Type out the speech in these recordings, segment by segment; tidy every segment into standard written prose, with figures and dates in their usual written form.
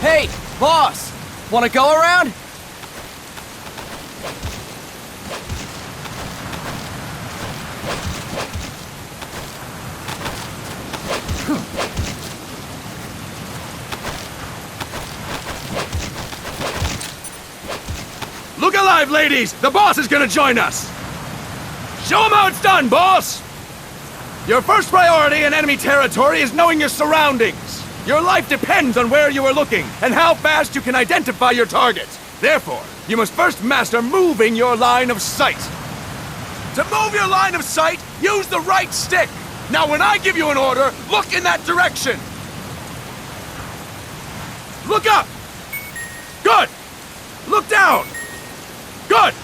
Hey, boss! Wanna go around? Look alive, ladies! The boss is gonna join us! Show him how it's done, boss! Your first priority in enemy territory is knowing your surroundings. Your life depends on where you are looking and how fast you can identify your targets. Therefore, you must first master moving your line of sight. To move your line of sight, use the right stick. Now when I give you an order, look in that direction. Look up! Good! Look down! Good!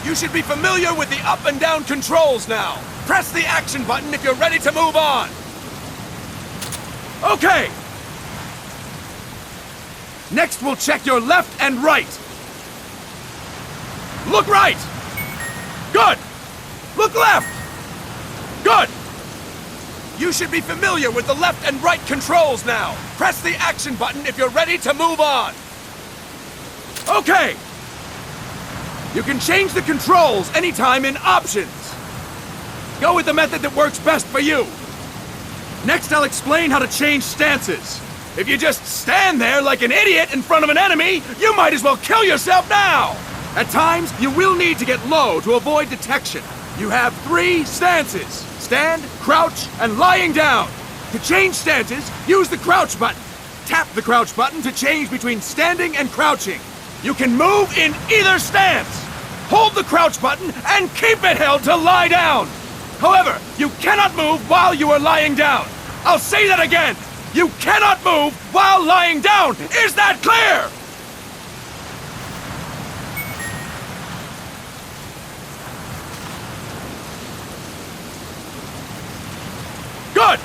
You should be familiar with the up and down controls now. Press the action button if you're ready to move on. Okay! Next, we'll check your left and right. Look right! Good! Look left! Good! You should be familiar with the left and right controls now. Press the action button if you're ready to move on. Okay! You can change the controls anytime in Options. Go with the method that works best for you. Next, I'll explain how to change stances. If you just stand there like an idiot in front of an enemy, you might as well kill yourself now! At times, you will need to get low to avoid detection. You have 3 stances: stand, crouch, and lying down. To change stances, use the crouch button. Tap the crouch button to change between standing and crouching. You can move in either stance. Hold the crouch button and keep it held to lie down. However, you cannot move while you are lying down. I'll say that again. You cannot move while lying down. Is that clear? Good!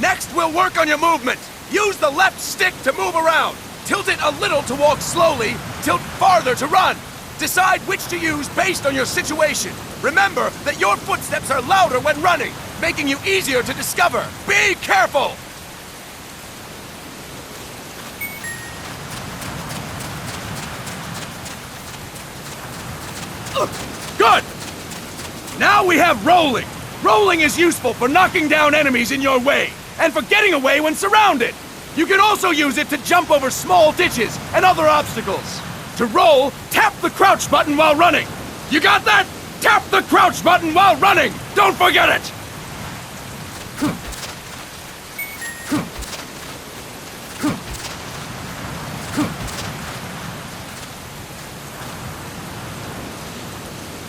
Next, we'll work on your movement. Use the left stick to move around. Tilt it a little to walk slowly, tilt farther to run. Decide which to use based on your situation. Remember that your footsteps are louder when running, making you easier to discover. Be careful! Good! Now we have rolling. Rolling is useful for knocking down enemies in your way, and for getting away when surrounded. You can also use it to jump over small ditches and other obstacles. To roll, tap the crouch button while running. You got that? Tap the crouch button while running! Don't forget it!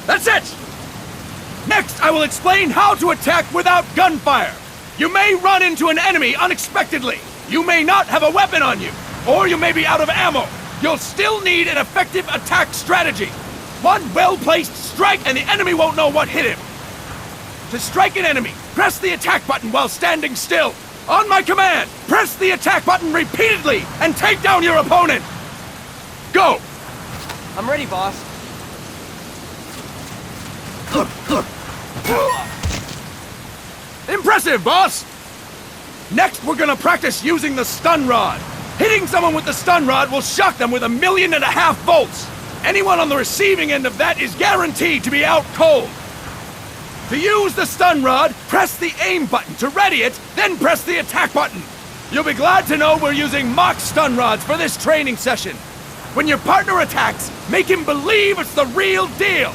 That's it! Next, I will explain how to attack without gunfire. You may run into an enemy unexpectedly. You may not have a weapon on you, or you may be out of ammo. You'll still need an effective attack strategy. One well-placed strike and the enemy won't know what hit him. To strike an enemy, press the attack button while standing still. On my command, press the attack button repeatedly and take down your opponent. Go! I'm ready, boss. Impressive, boss! Next, we're gonna practice using the stun rod. Hitting someone with the stun rod will shock them with 1.5 million volts. Anyone on the receiving end of that is guaranteed to be out cold. To use the stun rod, press the aim button to ready it, then press the attack button. You'll be glad to know we're using mock stun rods for this training session. When your partner attacks, make him believe it's the real deal.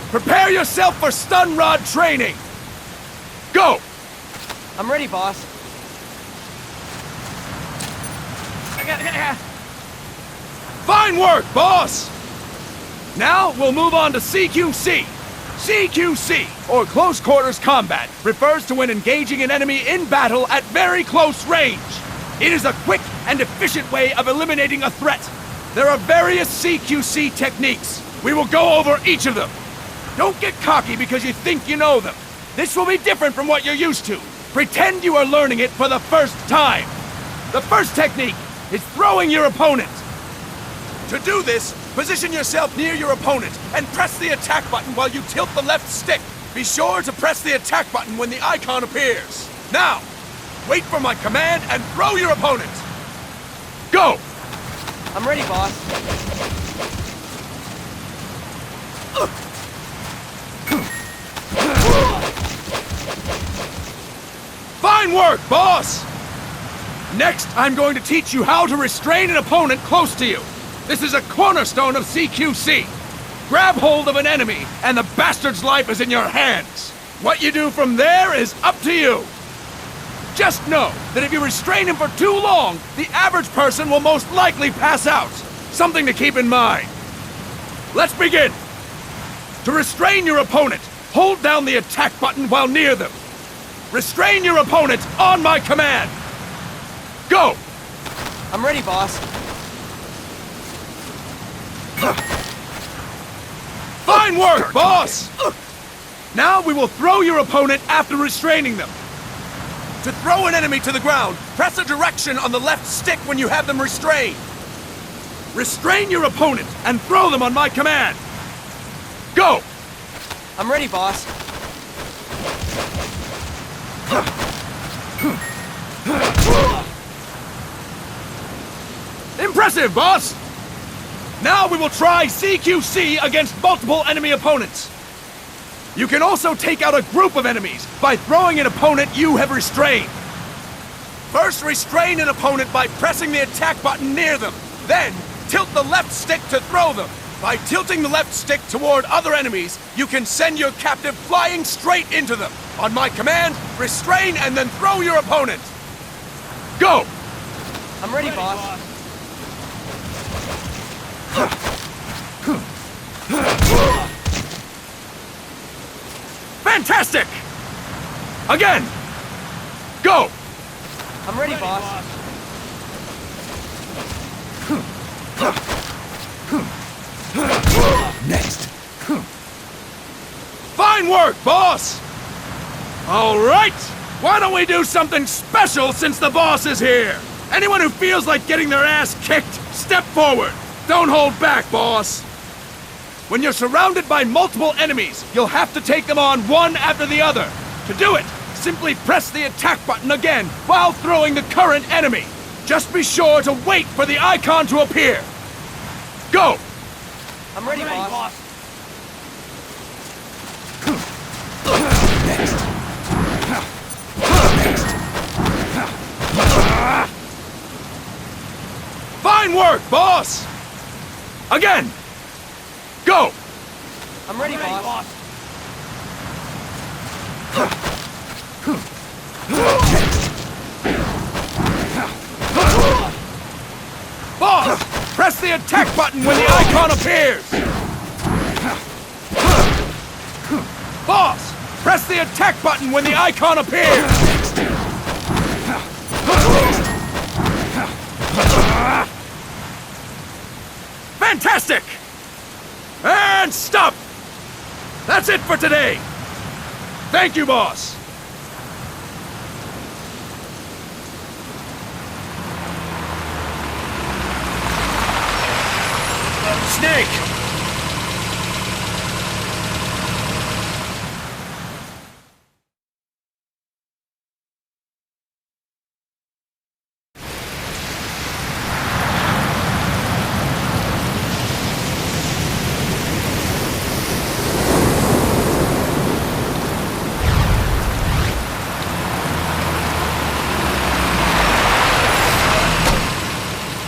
Prepare yourself for stun rod training. Go! I'm ready, boss. Fine work, boss! Now, we'll move on to CQC. CQC, or Close Quarters Combat, refers to when engaging an enemy in battle at very close range. It is a quick and efficient way of eliminating a threat. There are various CQC techniques. We will go over each of them. Don't get cocky because you think you know them. This will be different from what you're used to. Pretend you are learning it for the first time. The first technique is throwing your opponent. To do this, position yourself near your opponent and press the attack button while you tilt the left stick. Be sure to press the attack button when the icon appears. Now, wait for my command and throw your opponent. Go! I'm ready, boss. Fine work, boss! Next, I'm going to teach you how to restrain an opponent close to you. This is a cornerstone of CQC. Grab hold of an enemy, and the bastard's life is in your hands. What you do from there is up to you. Just know that if you restrain him for too long, the average person will most likely pass out. Something to keep in mind. Let's begin. To restrain your opponent, hold down the attack button while near them. Restrain your opponent on my command. Go! I'm ready, boss. Fine work, boss! Now we will throw your opponent after restraining them. To throw an enemy to the ground, press a direction on the left stick when you have them restrained. Restrain your opponent and throw them on my command. Go! I'm ready, boss. Impressive, boss! Now we will try CQC against multiple enemy opponents. You can also take out a group of enemies by throwing an opponent you have restrained. First, restrain an opponent by pressing the attack button near them. Then, tilt the left stick to throw them. By tilting the left stick toward other enemies, you can send your captive flying straight into them. On my command, restrain and then throw your opponent. Go! I'm ready, boss. Fantastic! Again! Go! I'm ready, boss. Next. Fine work, boss! All right! Why don't we do something special since the boss is here? Anyone who feels like getting their ass kicked, step forward. Don't hold back, boss. When you're surrounded by multiple enemies, you'll have to take them on one after the other. To do it, simply press the attack button again while throwing the current enemy. Just be sure to wait for the icon to appear. Go! I'm ready, boss. Next. Fine work, boss! Again! Go! I'm ready, boss. Boss! Press the attack button when the icon appears! Boss! Press the attack button when the icon appears! Fantastic! And stop! That's it for today! Thank you, boss! Snake!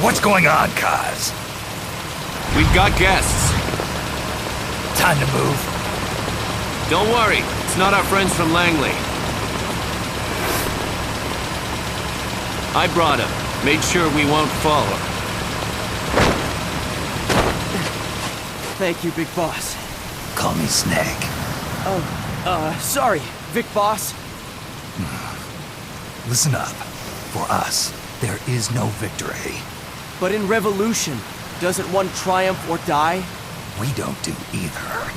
What's going on, Kaz? We've got guests. Time to move. Don't worry, it's not our friends from Langley. I brought him. Made sure we won't fall. Thank you, Big Boss. Call me Snake. Sorry, Vic Boss. Listen up. For us, there is no victory. But in Revolution, doesn't one triumph or die? We don't do either.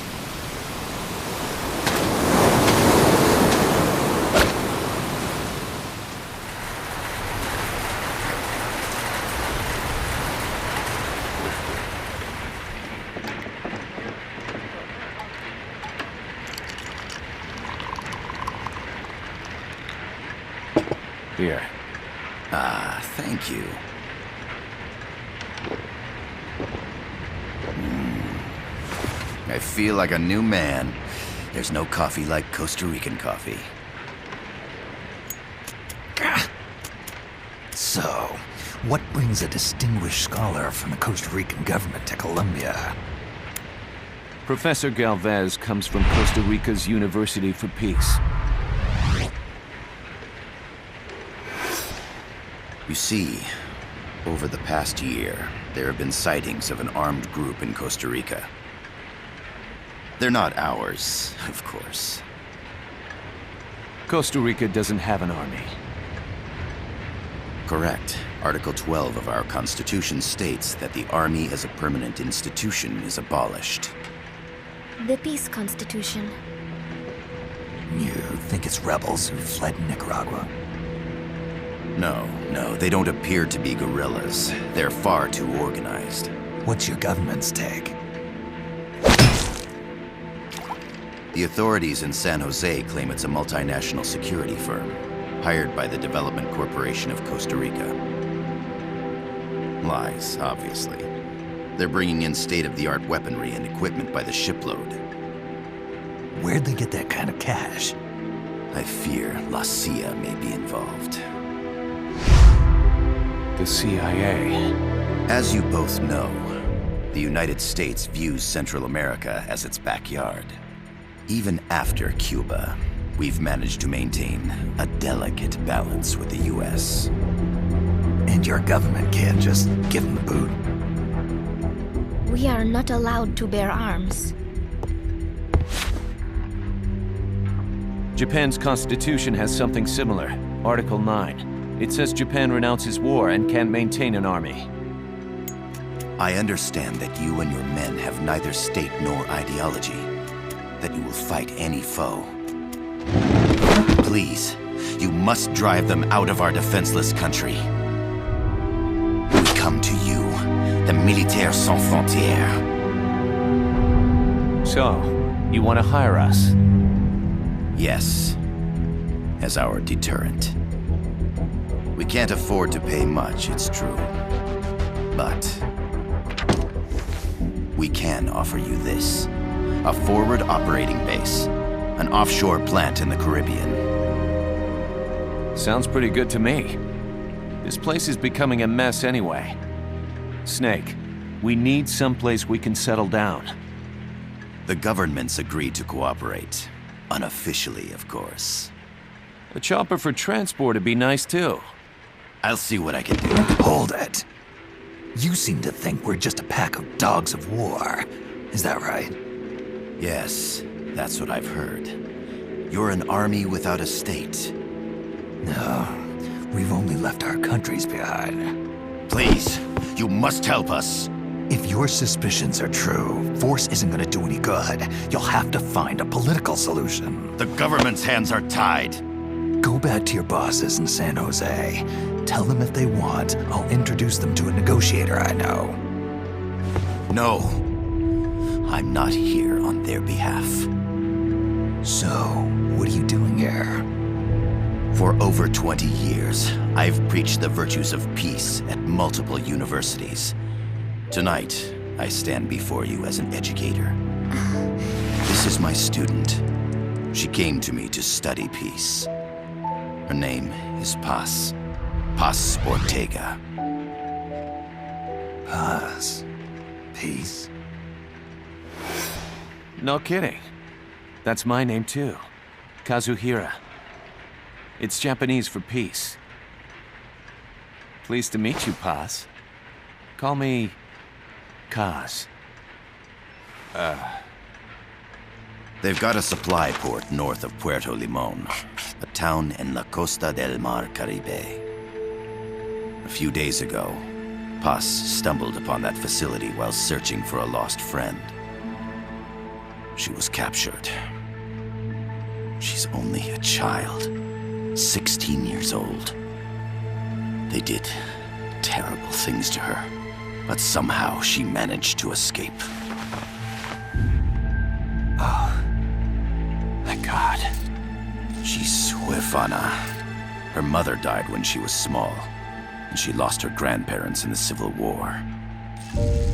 Here. Ah, thank you. I feel like a new man. There's no coffee like Costa Rican coffee. So, what brings a distinguished scholar from the Costa Rican government to Colombia? Professor Galvez comes from Costa Rica's University for Peace. You see, over the past year, there have been sightings of an armed group in Costa Rica. They're not ours, of course. Costa Rica doesn't have an army. Correct. Article 12 of our Constitution states that the Army as a permanent institution is abolished. The Peace Constitution. You think it's rebels who fled Nicaragua? No, they don't appear to be guerrillas. They're far too organized. What's your government's take? The authorities in San Jose claim it's a multinational security firm, hired by the Development Corporation of Costa Rica. Lies, obviously. They're bringing in state-of-the-art weaponry and equipment by the shipload. Where'd they get that kind of cash? I fear La CIA may be involved. The CIA. As you both know, the United States views Central America as its backyard. Even after Cuba, we've managed to maintain a delicate balance with the US. And your government can't just give them the boot? We are not allowed to bear arms. Japan's constitution has something similar. Article 9. It says Japan renounces war and can't maintain an army. I understand that you and your men have neither state nor ideology, that you will fight any foe. Please, you must drive them out of our defenseless country. We come to you, the Militaires Sans Frontières. So, you want to hire us? Yes, as our deterrent. We can't afford to pay much, it's true. But we can offer you this. A forward operating base. An offshore plant in the Caribbean. Sounds pretty good to me. This place is becoming a mess anyway. Snake, we need someplace we can settle down. The governments agreed to cooperate. Unofficially, of course. A chopper for transport would be nice too. I'll see what I can do. Hold it. You seem to think we're just a pack of dogs of war. Is that right? Yes, that's what I've heard. You're an army without a state. No, we've only left our countries behind. Please, you must help us. If your suspicions are true, force isn't gonna do any good. You'll have to find a political solution. The government's hands are tied. Go back to your bosses in San Jose. Tell them if they want, I'll introduce them to a negotiator I know. No, I'm not here on their behalf. So, what are you doing here? For over 20 years, I've preached the virtues of peace at multiple universities. Tonight, I stand before you as an educator. This is my student. She came to me to study peace. Her name is Paz. Paz Ortega. Paz. Peace. No kidding. That's my name too. Kazuhira. It's Japanese for peace. Pleased to meet you, Paz. Call me Kaz. They've got a supply port north of Puerto Limon, a town in la Costa del Mar Caribe. A few days ago, Paz stumbled upon that facility while searching for a lost friend. She was captured. She's only a child, 16 years old. They did terrible things to her, but somehow she managed to escape. Oh, thank God. She's huérfana. Her mother died when she was small, and she lost her grandparents in the Civil War.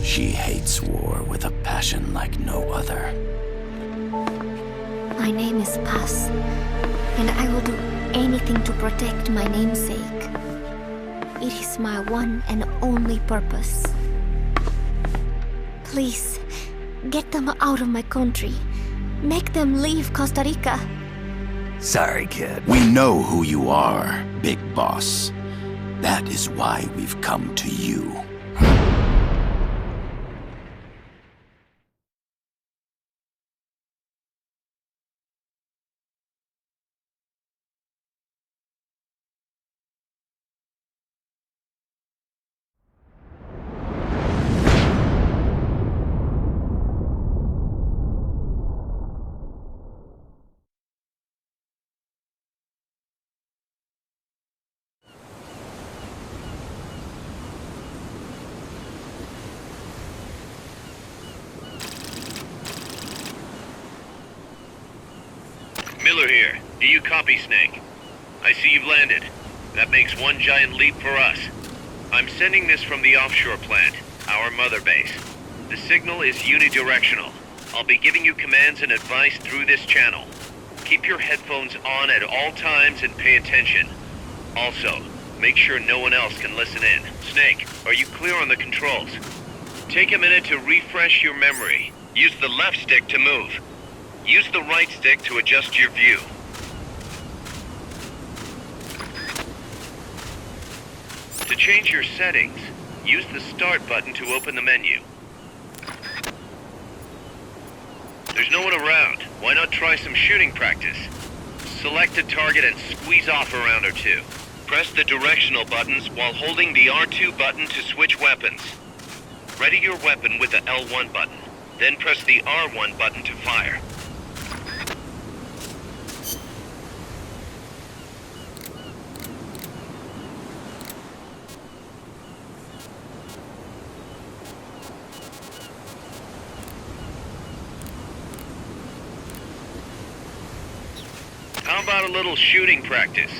She hates war with a passion like no other. My name is Paz, and I will do anything to protect my namesake. It is my one and only purpose. Please, get them out of my country. Make them leave Costa Rica. Sorry, kid. We know who you are, Big Boss. That is why we've come to you. Miller here. Do you copy, Snake? I see you've landed. That makes one giant leap for us. I'm sending this from the offshore plant, our mother base. The signal is unidirectional. I'll be giving you commands and advice through this channel. Keep your headphones on at all times and pay attention. Also, make sure no one else can listen in. Snake, are you clear on the controls? Take a minute to refresh your memory. Use the left stick to move. Use the right stick to adjust your view. To change your settings, use the Start button to open the menu. There's no one around. Why not try some shooting practice? Select a target and squeeze off a round or two. Press the directional buttons while holding the R2 button to switch weapons. Ready your weapon with the L1 button, then press the R1 button to fire. How about a little shooting practice?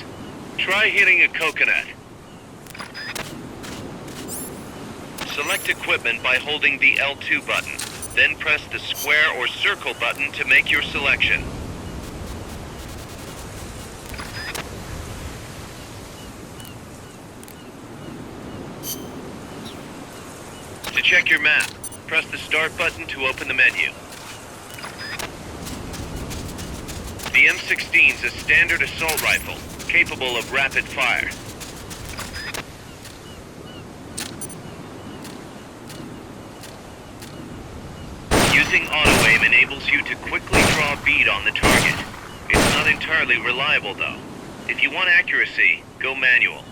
Try hitting a coconut. Select equipment by holding the L2 button, then press the square or circle button to make your selection. To check your map, press the Start button to open the menu. The M16 is a standard assault rifle, capable of rapid fire. Using auto-aim enables you to quickly draw bead on the target. It's not entirely reliable though. If you want accuracy, go manual.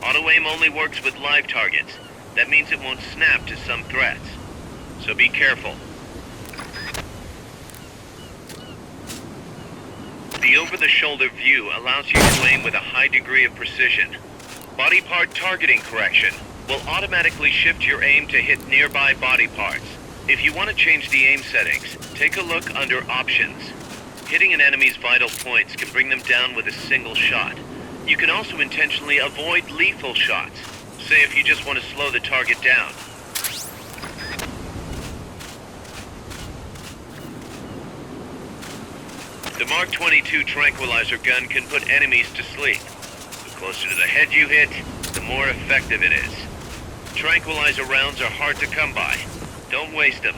Auto-aim only works with live targets. That means it won't snap to some threats. So be careful. The over-the-shoulder view allows you to aim with a high degree of precision. Body part targeting correction will automatically shift your aim to hit nearby body parts. If you want to change the aim settings, take a look under Options. Hitting an enemy's vital points can bring them down with a single shot. You can also intentionally avoid lethal shots. Say if you just want to slow the target down. The Mark 22 tranquilizer gun can put enemies to sleep. The closer to the head you hit, the more effective it is. Tranquilizer rounds are hard to come by. Don't waste them.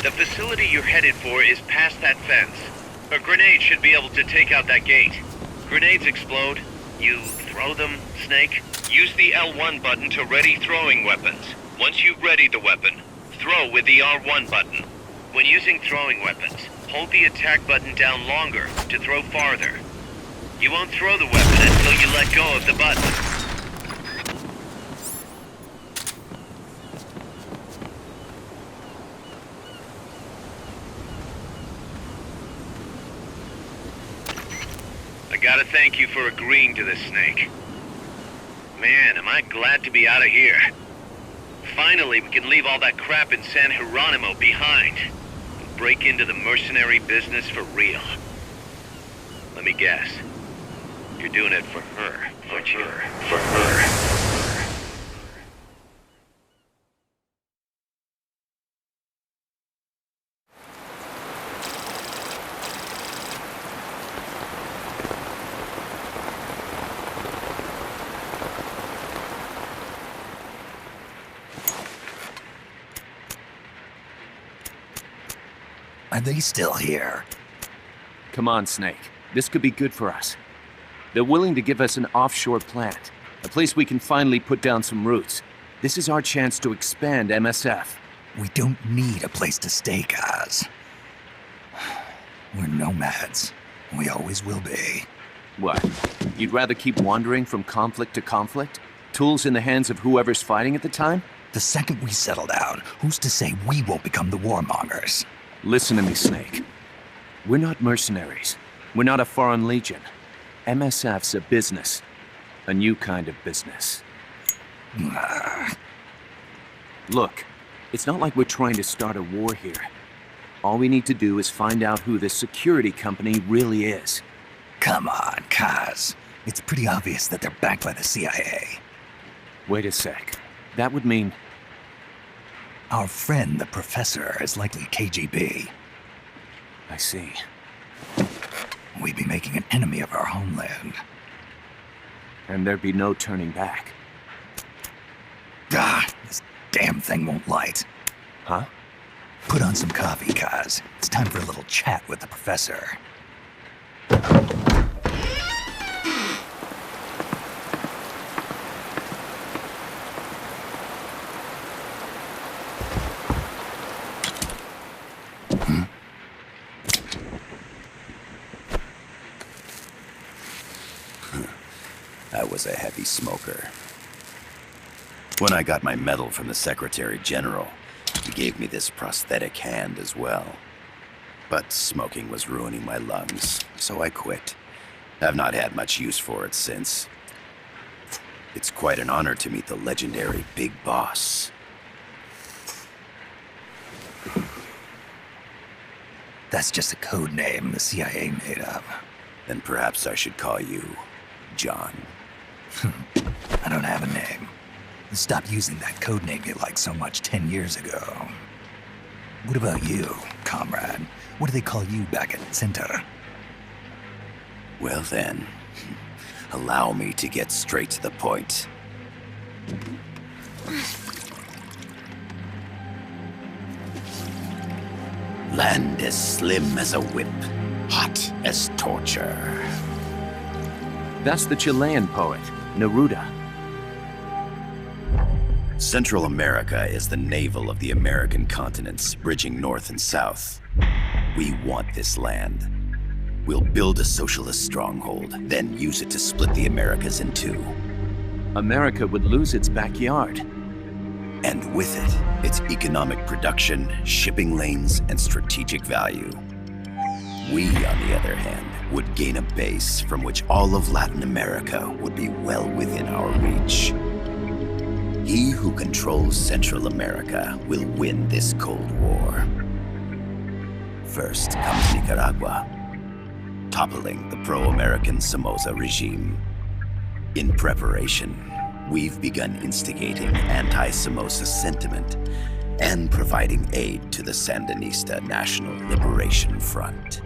The facility you're headed for is past that fence. A grenade should be able to take out that gate. Grenades explode. You throw them, Snake? Use the L1 button to ready throwing weapons. Once you've readied the weapon, throw with the R1 button. When using throwing weapons, hold the attack button down longer to throw farther. You won't throw the weapon until you let go of the button. I gotta thank you for agreeing to this, Snake. Man, am I glad to be out of here. Finally, we can leave all that crap in San Geronimo behind. And break into the mercenary business for real. Let me guess. You're doing it for her, aren't you? For her. Are they still here? Come on, Snake. This could be good for us. They're willing to give us an offshore plant, a place we can finally put down some roots. This is our chance to expand MSF. We don't need a place to stay, Kaz. We're nomads. We always will be. What? You'd rather keep wandering from conflict to conflict? Tools in the hands of whoever's fighting at the time? The second we settle down, who's to say we won't become the warmongers? Listen to me, Snake. We're not mercenaries. We're not a foreign legion. MSF's a business. A new kind of business. Look, it's not like we're trying to start a war here. All we need to do is find out who this security company really is. Come on, Kaz. It's pretty obvious that they're backed by the CIA. Wait a sec. That would mean... Our friend, the Professor, is likely KGB. I see. We'd be making an enemy of our homeland. And there'd be no turning back. Ah, this damn thing won't light. Huh? Put on some coffee, Kaz. It's time for a little chat with the Professor. I was a heavy smoker. When I got my medal from the Secretary General, he gave me this prosthetic hand as well. But smoking was ruining my lungs, so I quit. I've not had much use for it since. It's quite an honor to meet the legendary Big Boss. That's just a code name the CIA made up. Then perhaps I should call you John. I don't have a name. Stop using that code name you liked so much 10 years ago. What about you, comrade? What do they call you back at Center? Well then, allow me to get straight to the point. Land as slim as a whip, hot as torture. That's the Chilean poet, Neruda. Central America is the navel of the American continents, bridging north and south. We want this land. We'll build a socialist stronghold, then use it to split the Americas in two. America would lose its backyard. And with it, its economic production, shipping lanes, and strategic value. We, on the other hand, would gain a base from which all of Latin America would be well within our reach. He who controls Central America will win this Cold War. First comes Nicaragua, toppling the pro-American Somoza regime. In preparation, we've begun instigating anti-Somoza sentiment and providing aid to the Sandinista National Liberation Front.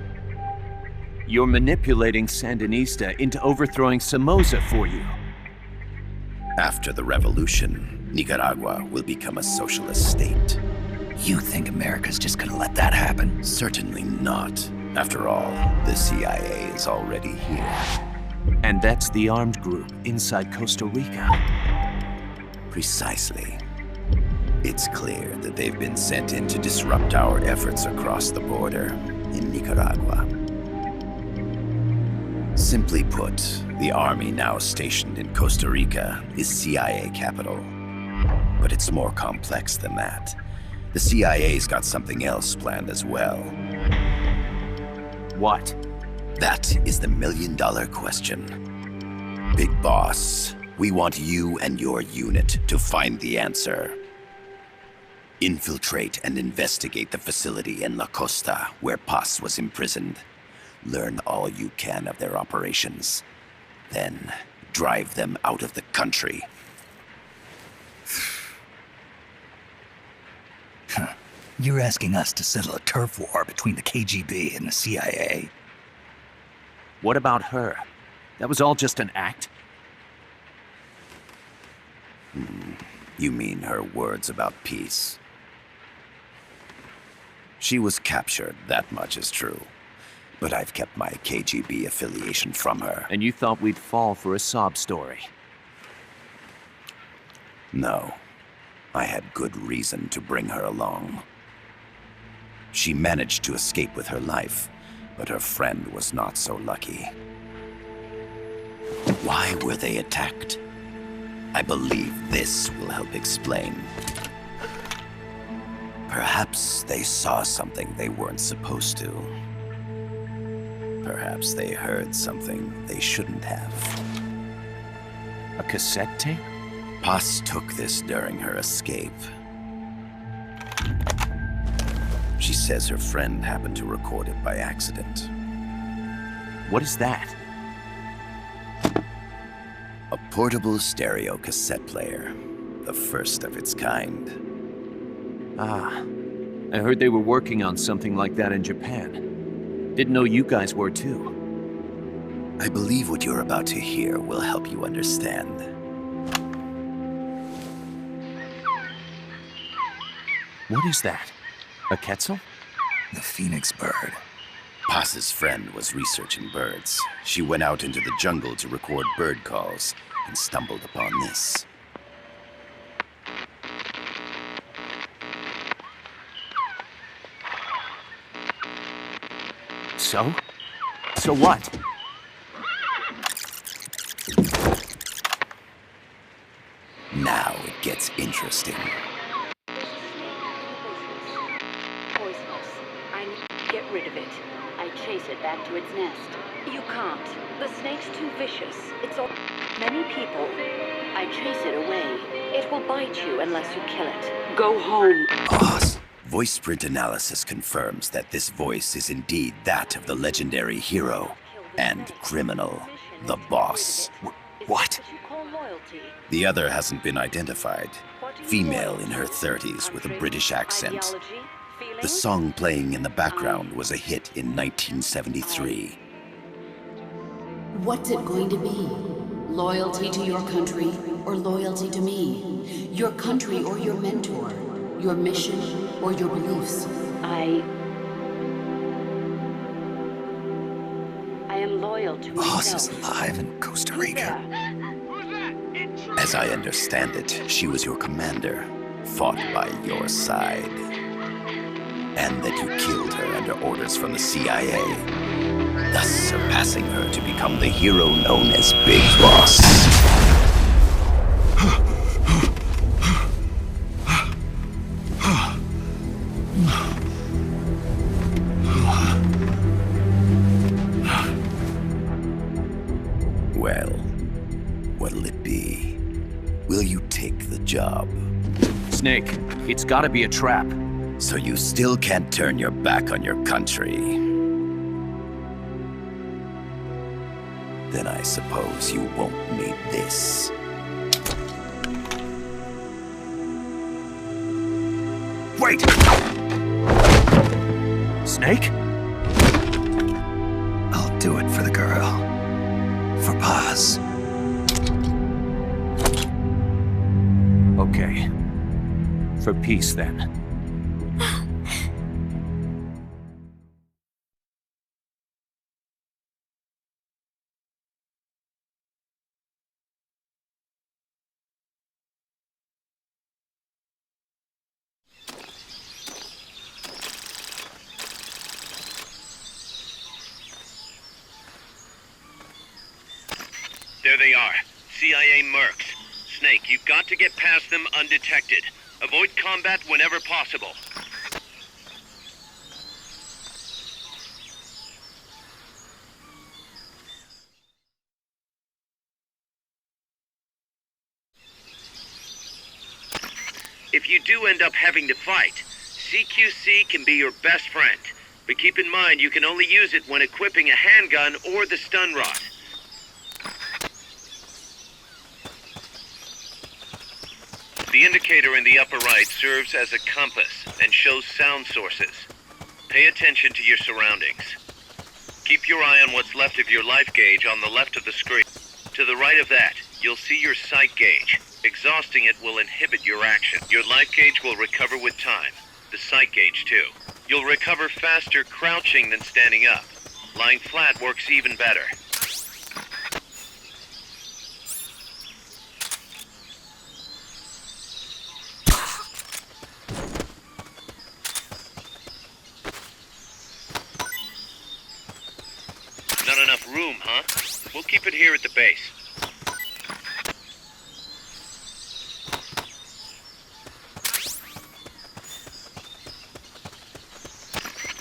You're manipulating Sandinista into overthrowing Somoza for you. After the revolution, Nicaragua will become a socialist state. You think America's just gonna let that happen? Certainly not. After all, the CIA is already here. And that's the armed group inside Costa Rica. Precisely. It's clear that they've been sent in to disrupt our efforts across the border in Nicaragua. Simply put, the army now stationed in Costa Rica is CIA capital. But it's more complex than that. The CIA's got something else planned as well. What? That is the million-dollar question. Big Boss, we want you and your unit to find the answer. Infiltrate and investigate the facility in La Costa where Paz was imprisoned. Learn all you can of their operations. Then, drive them out of the country. You're asking us to settle a turf war between the KGB and the CIA? What about her? That was all just an act? You mean her words about peace? She was captured, that much is true. But I've kept my KGB affiliation from her. And you thought we'd fall for a sob story? No. I had good reason to bring her along. She managed to escape with her life, but her friend was not so lucky. Why were they attacked? I believe this will help explain. Perhaps they saw something they weren't supposed to. Perhaps they heard something they shouldn't have. A cassette tape? Paz took this during her escape. She says her friend happened to record it by accident. What is that? A portable stereo cassette player. the first of its kind. Ah, I heard they were working on something like that in Japan. Didn't know you guys were too. I believe what you're about to hear will help you understand. What is that? A Quetzal? The phoenix bird. Paz's friend was researching birds. She went out into the jungle to record bird calls and stumbled upon this. So? So what? Now it gets interesting. Poisonous. I need to get rid of it. I chase it back to its nest. You can't. The snake's too vicious. It's all many people. I chase it away. It will bite you unless you kill it. Go home. Boss. Voice print analysis confirms that this voice is indeed that of the legendary hero and criminal, the boss. What? The other hasn't been identified. Female in her 30s with a British accent. The song playing in the background was a hit in 1973. What's it going to be? Loyalty to your country or loyalty to me? Your country or your mentor? Your mission or your beliefs? I am loyal to Boss myself. is alive in Costa Rica. As I understand it, she was your commander, fought by your side. And that you killed her under orders from the CIA, thus surpassing her to become the hero known as Big Boss. Well, what'll it be? Will you take the job? Snake, it's gotta be a trap. So you still can't turn your back on your country? Then I suppose you won't need this. Wait! Snake? I'll do it for the girl. For Paz. Okay. For peace, then. There they are. CIA mercs. Snake, you've got to get past them undetected. Avoid combat whenever possible. If you do end up having to fight, CQC can be your best friend. But keep in mind you can only use it when equipping a handgun or the stun rod. The indicator in the upper right serves as a compass and shows sound sources. Pay attention to your surroundings. Keep your eye on what's left of your life gauge on the left of the screen. To the right of that, you'll see your sight gauge. Exhausting it will inhibit your action. Your life gauge will recover with time. The sight gauge too. You'll recover faster crouching than standing up. Lying flat works even better. Not enough room, huh? We'll keep it here at the base.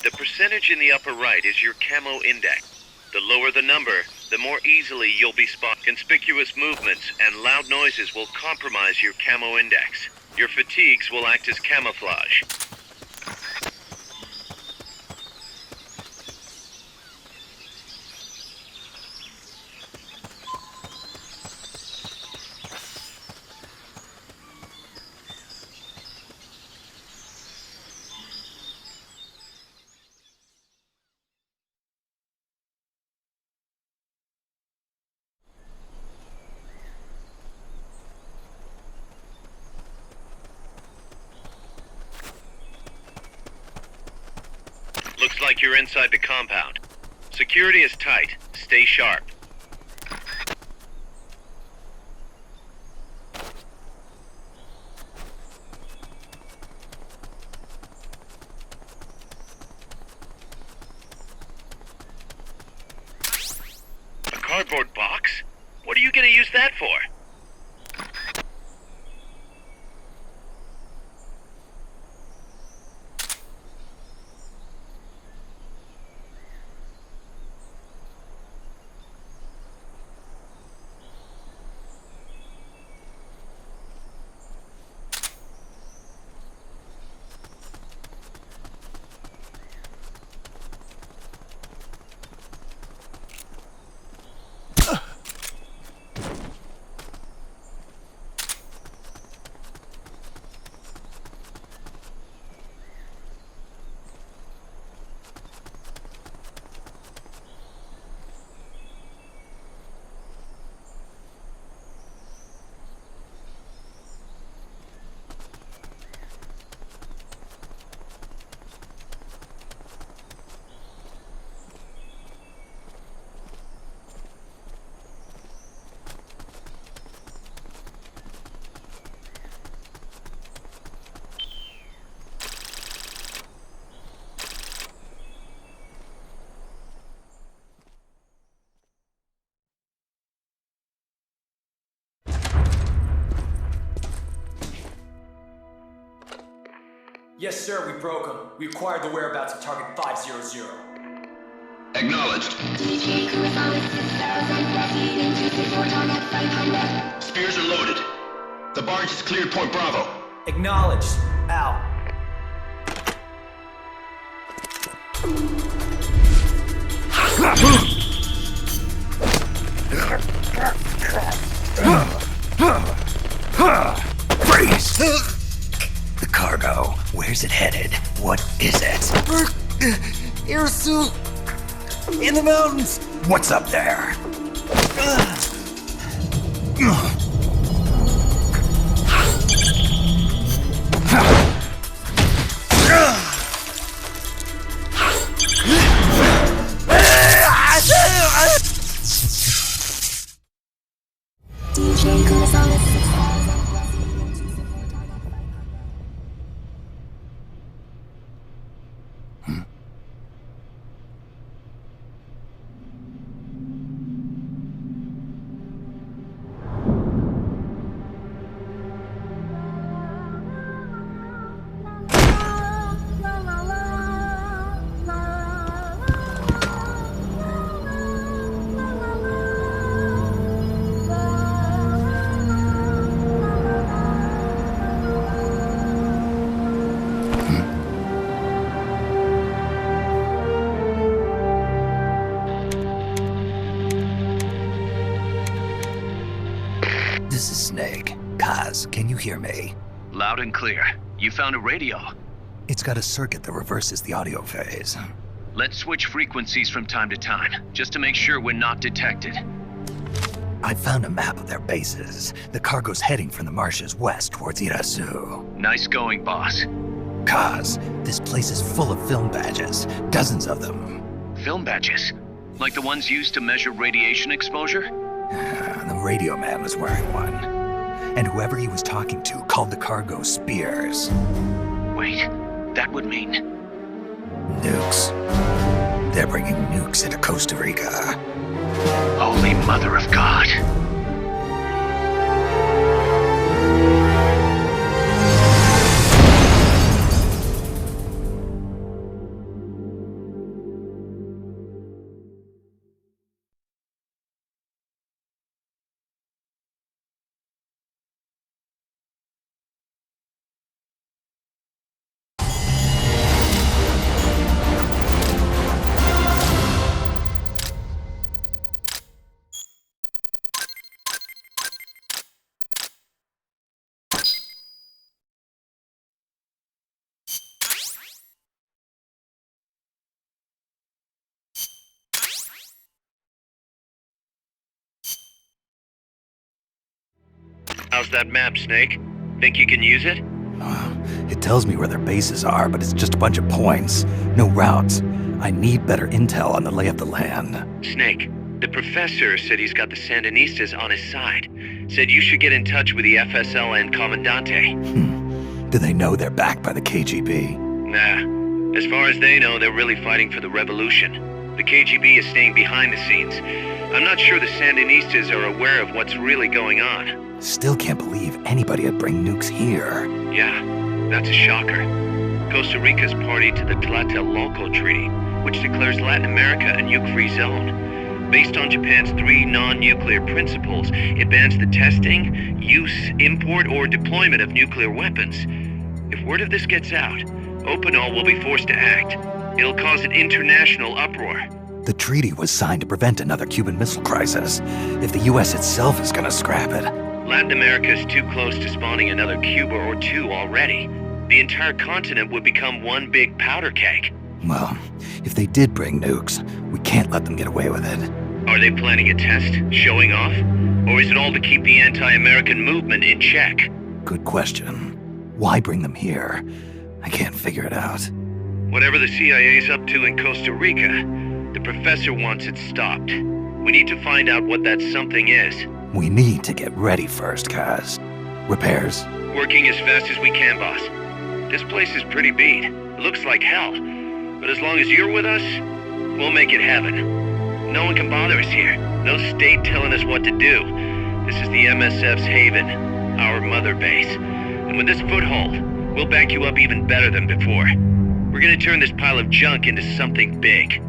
The percentage in the upper right is your camo index. The lower the number, the more easily you'll be spotted. Conspicuous movements and loud noises will compromise your camo index. Your fatigues will act as camouflage. Looks like you're inside the compound. Security is tight. Stay sharp. A cardboard box? What are you gonna use that for? Yes, sir, we broke them. We acquired the whereabouts of target 500. Acknowledged. Spears are loaded. The barge has cleared Point Bravo. Acknowledged. Out. Freeze! The cargo. Where's it headed? What is it? Air suit. In the mountains. What's up there? This is Snake. Kaz, can you hear me? Loud and clear. You found a radio. It's got a circuit that reverses the audio phase. Let's switch frequencies from time to time, just to make sure we're not detected. I found a map of their bases. The cargo's heading from the marshes west towards Irasu. Nice going, boss. Kaz, this place is full of film badges. Dozens of them. Film badges? Like the ones used to measure radiation exposure? The radio man was wearing one. And whoever he was talking to called the cargo spears. Wait, that would mean... Nukes. They're bringing nukes into Costa Rica. Holy Mother of God. How's that map, Snake? Think you can use it? It tells me where their bases are, but it's just a bunch of points. No routes. I need better intel on the lay of the land. Snake, the professor said he's got the Sandinistas on his side. Said you should get in touch with the FSL and Comandante. Do they know they're backed by the KGB? Nah. As far as they know, they're really fighting for the revolution. The KGB is staying behind the scenes. I'm not sure the Sandinistas are aware of what's really going on. Still can't believe anybody would bring nukes here. Yeah, that's a shocker. Costa Rica's party to the Tlatelolco Treaty, which declares Latin America a nuke-free zone. Based on Japan's 3 non-nuclear principles, it bans the testing, use, import, or deployment of nuclear weapons. If word of this gets out, Opinol will be forced to act. It'll cause an international uproar. The treaty was signed to prevent another Cuban Missile Crisis. If the US itself is gonna scrap it... Latin America is too close to spawning another Cuba or 2 already. The entire continent would become one big powder keg. Well, if they did bring nukes, we can't let them get away with it. Are they planning a test? Showing off? Or is it all to keep the anti-American movement in check? Good question. Why bring them here? I can't figure it out. Whatever the CIA's up to in Costa Rica, the professor wants it stopped. We need to find out what that something is. We need to get ready first, Kaz. Repairs? Working as fast as we can, boss. This place is pretty beat. It looks like hell. But as long as you're with us, we'll make it heaven. No one can bother us here. No state telling us what to do. This is the MSF's haven, our mother base. And with this foothold, we'll back you up even better than before. We're gonna turn this pile of junk into something big.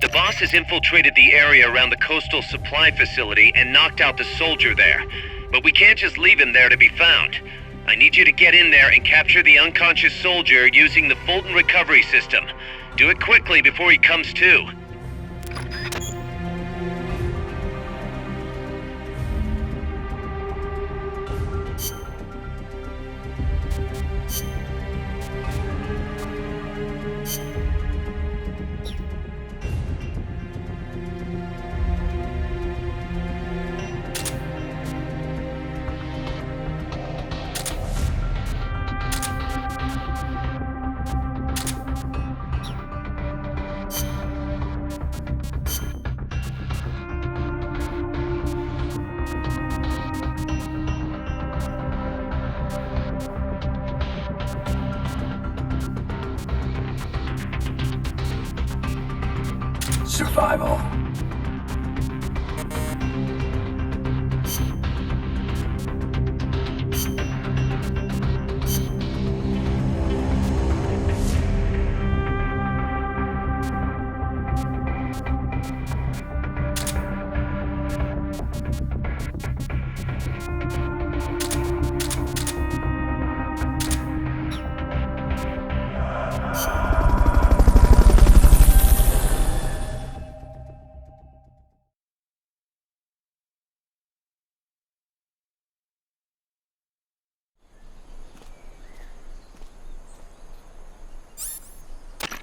The boss has infiltrated the area around the coastal supply facility and knocked out the soldier there. But we can't just leave him there to be found. I need you to get in there and capture the unconscious soldier using the Fulton recovery system. Do it quickly before he comes to. Survival.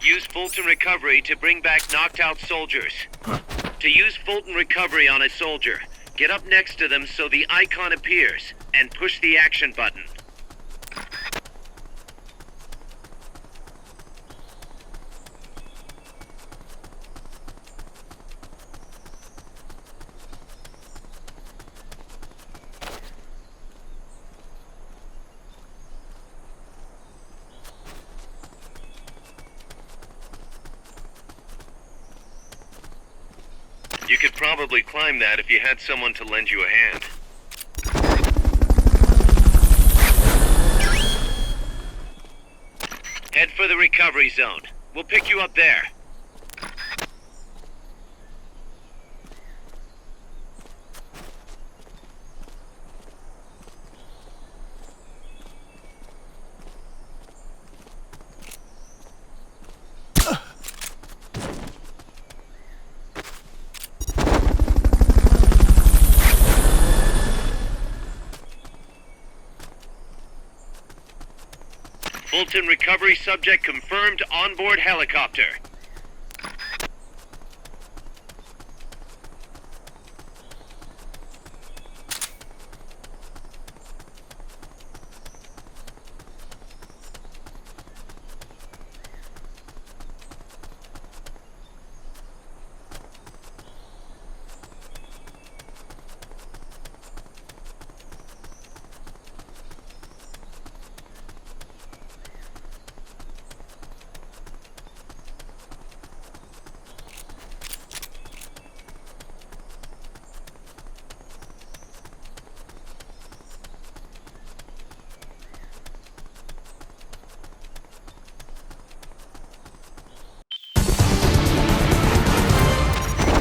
Use Fulton Recovery to bring back knocked out soldiers. To use Fulton Recovery on a soldier, get up next to them so the icon appears, and push the action button. You could probably climb that if you had someone to lend you a hand. Head for the recovery zone. We'll pick you up there. Fulton recovery subject confirmed onboard helicopter.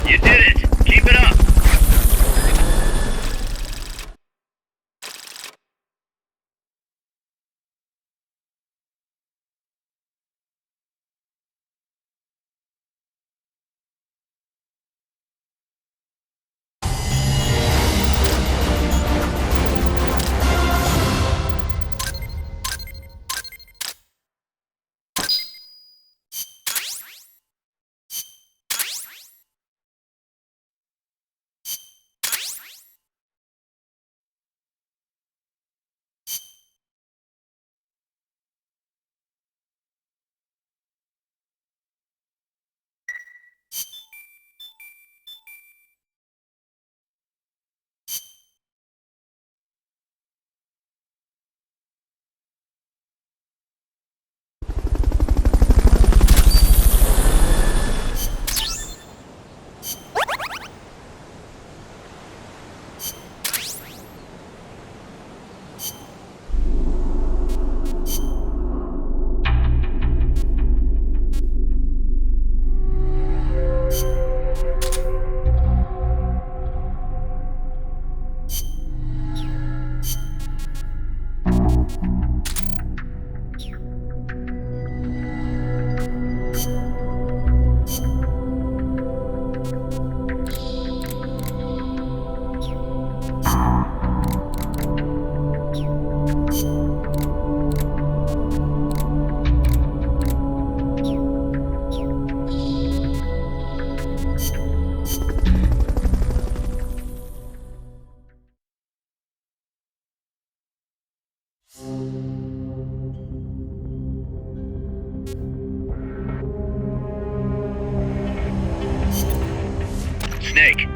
You did it! Keep it up! Snake,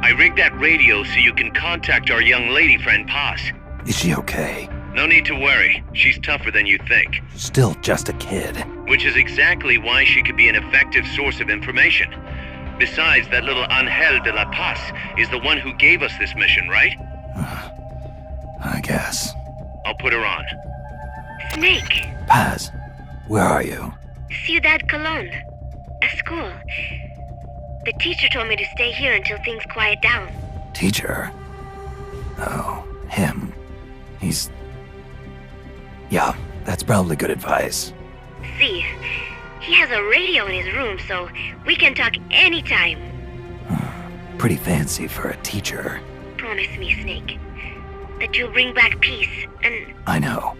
I rigged that radio so you can contact our young lady friend Paz. Is she okay? No need to worry. She's tougher than you think. Still just a kid. Which is exactly why she could be an effective source of information. Besides, that little Angel de la Paz is the one who gave us this mission, right? I guess. I'll put her on. Snake. Paz, where are you? Ciudad Colon. At school. The teacher told me to stay here until things quiet down. Teacher? Oh, him. He's... Yeah, that's probably good advice. See, he has a radio in his room, so we can talk anytime. Pretty fancy for a teacher. Promise me, Snake, that you'll bring back peace, and... I know.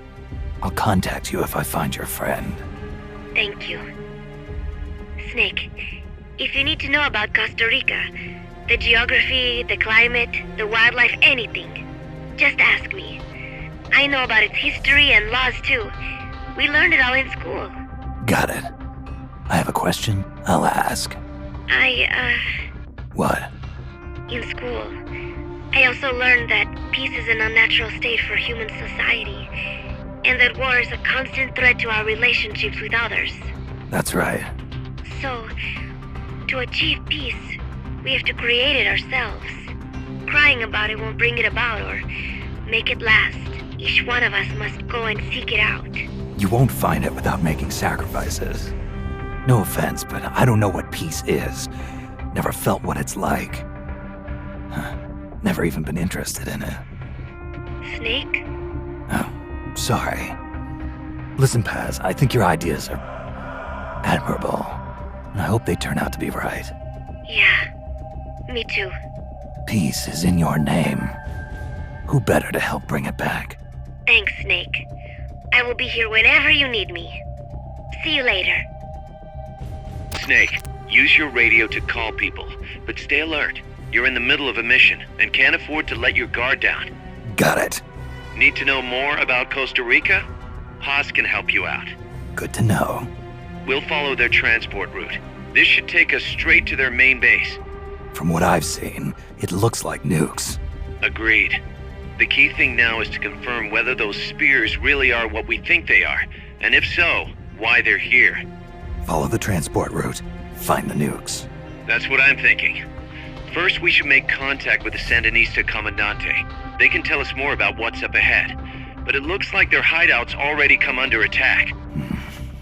I'll contact you if I find your friend. Thank you. Snake, if you need to know about Costa Rica, the geography, the climate, the wildlife, anything, just ask me. I know about its history and laws too. We learned it all in school. Got it. I have a question. I'll ask. What? In school, I also learned that peace is an unnatural state for human society, and that war is a constant threat to our relationships with others. That's right. So, to achieve peace, we have to create it ourselves. Crying about it won't bring it about or make it last. Each one of us must go and seek it out. You won't find it without making sacrifices. No offense, but I don't know what peace is. Never felt what it's like. Never even been interested in it. Snake? Oh, sorry. Listen, Paz, I think your ideas are admirable, and I hope they turn out to be right. Yeah, me too. Peace is in your name. Who better to help bring it back? Thanks, Snake. I will be here whenever you need me. See you later. Snake, use your radio to call people, but stay alert. You're in the middle of a mission and can't afford to let your guard down. Got it. Need to know more about Costa Rica? Paz can help you out. Good to know. We'll follow their transport route. This should take us straight to their main base. From what I've seen, it looks like nukes. Agreed. The key thing now is to confirm whether those spears really are what we think they are, and if so, why they're here. Follow the transport route. Find the nukes. That's what I'm thinking. First, we should make contact with the Sandinista Comandante. They can tell us more about what's up ahead. But it looks like their hideout's already come under attack.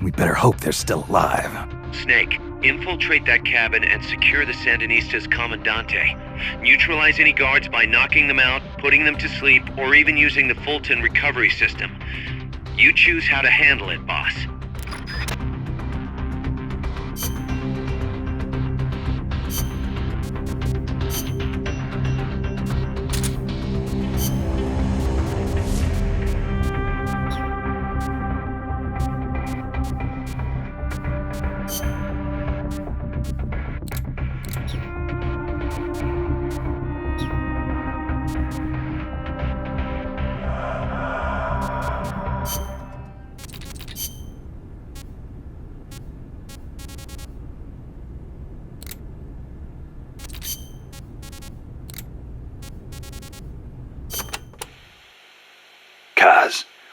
We better hope they're still alive. Snake, infiltrate that cabin and secure the Sandinista's Comandante. Neutralize any guards by knocking them out, putting them to sleep, or even using the Fulton recovery system. You choose how to handle it, boss.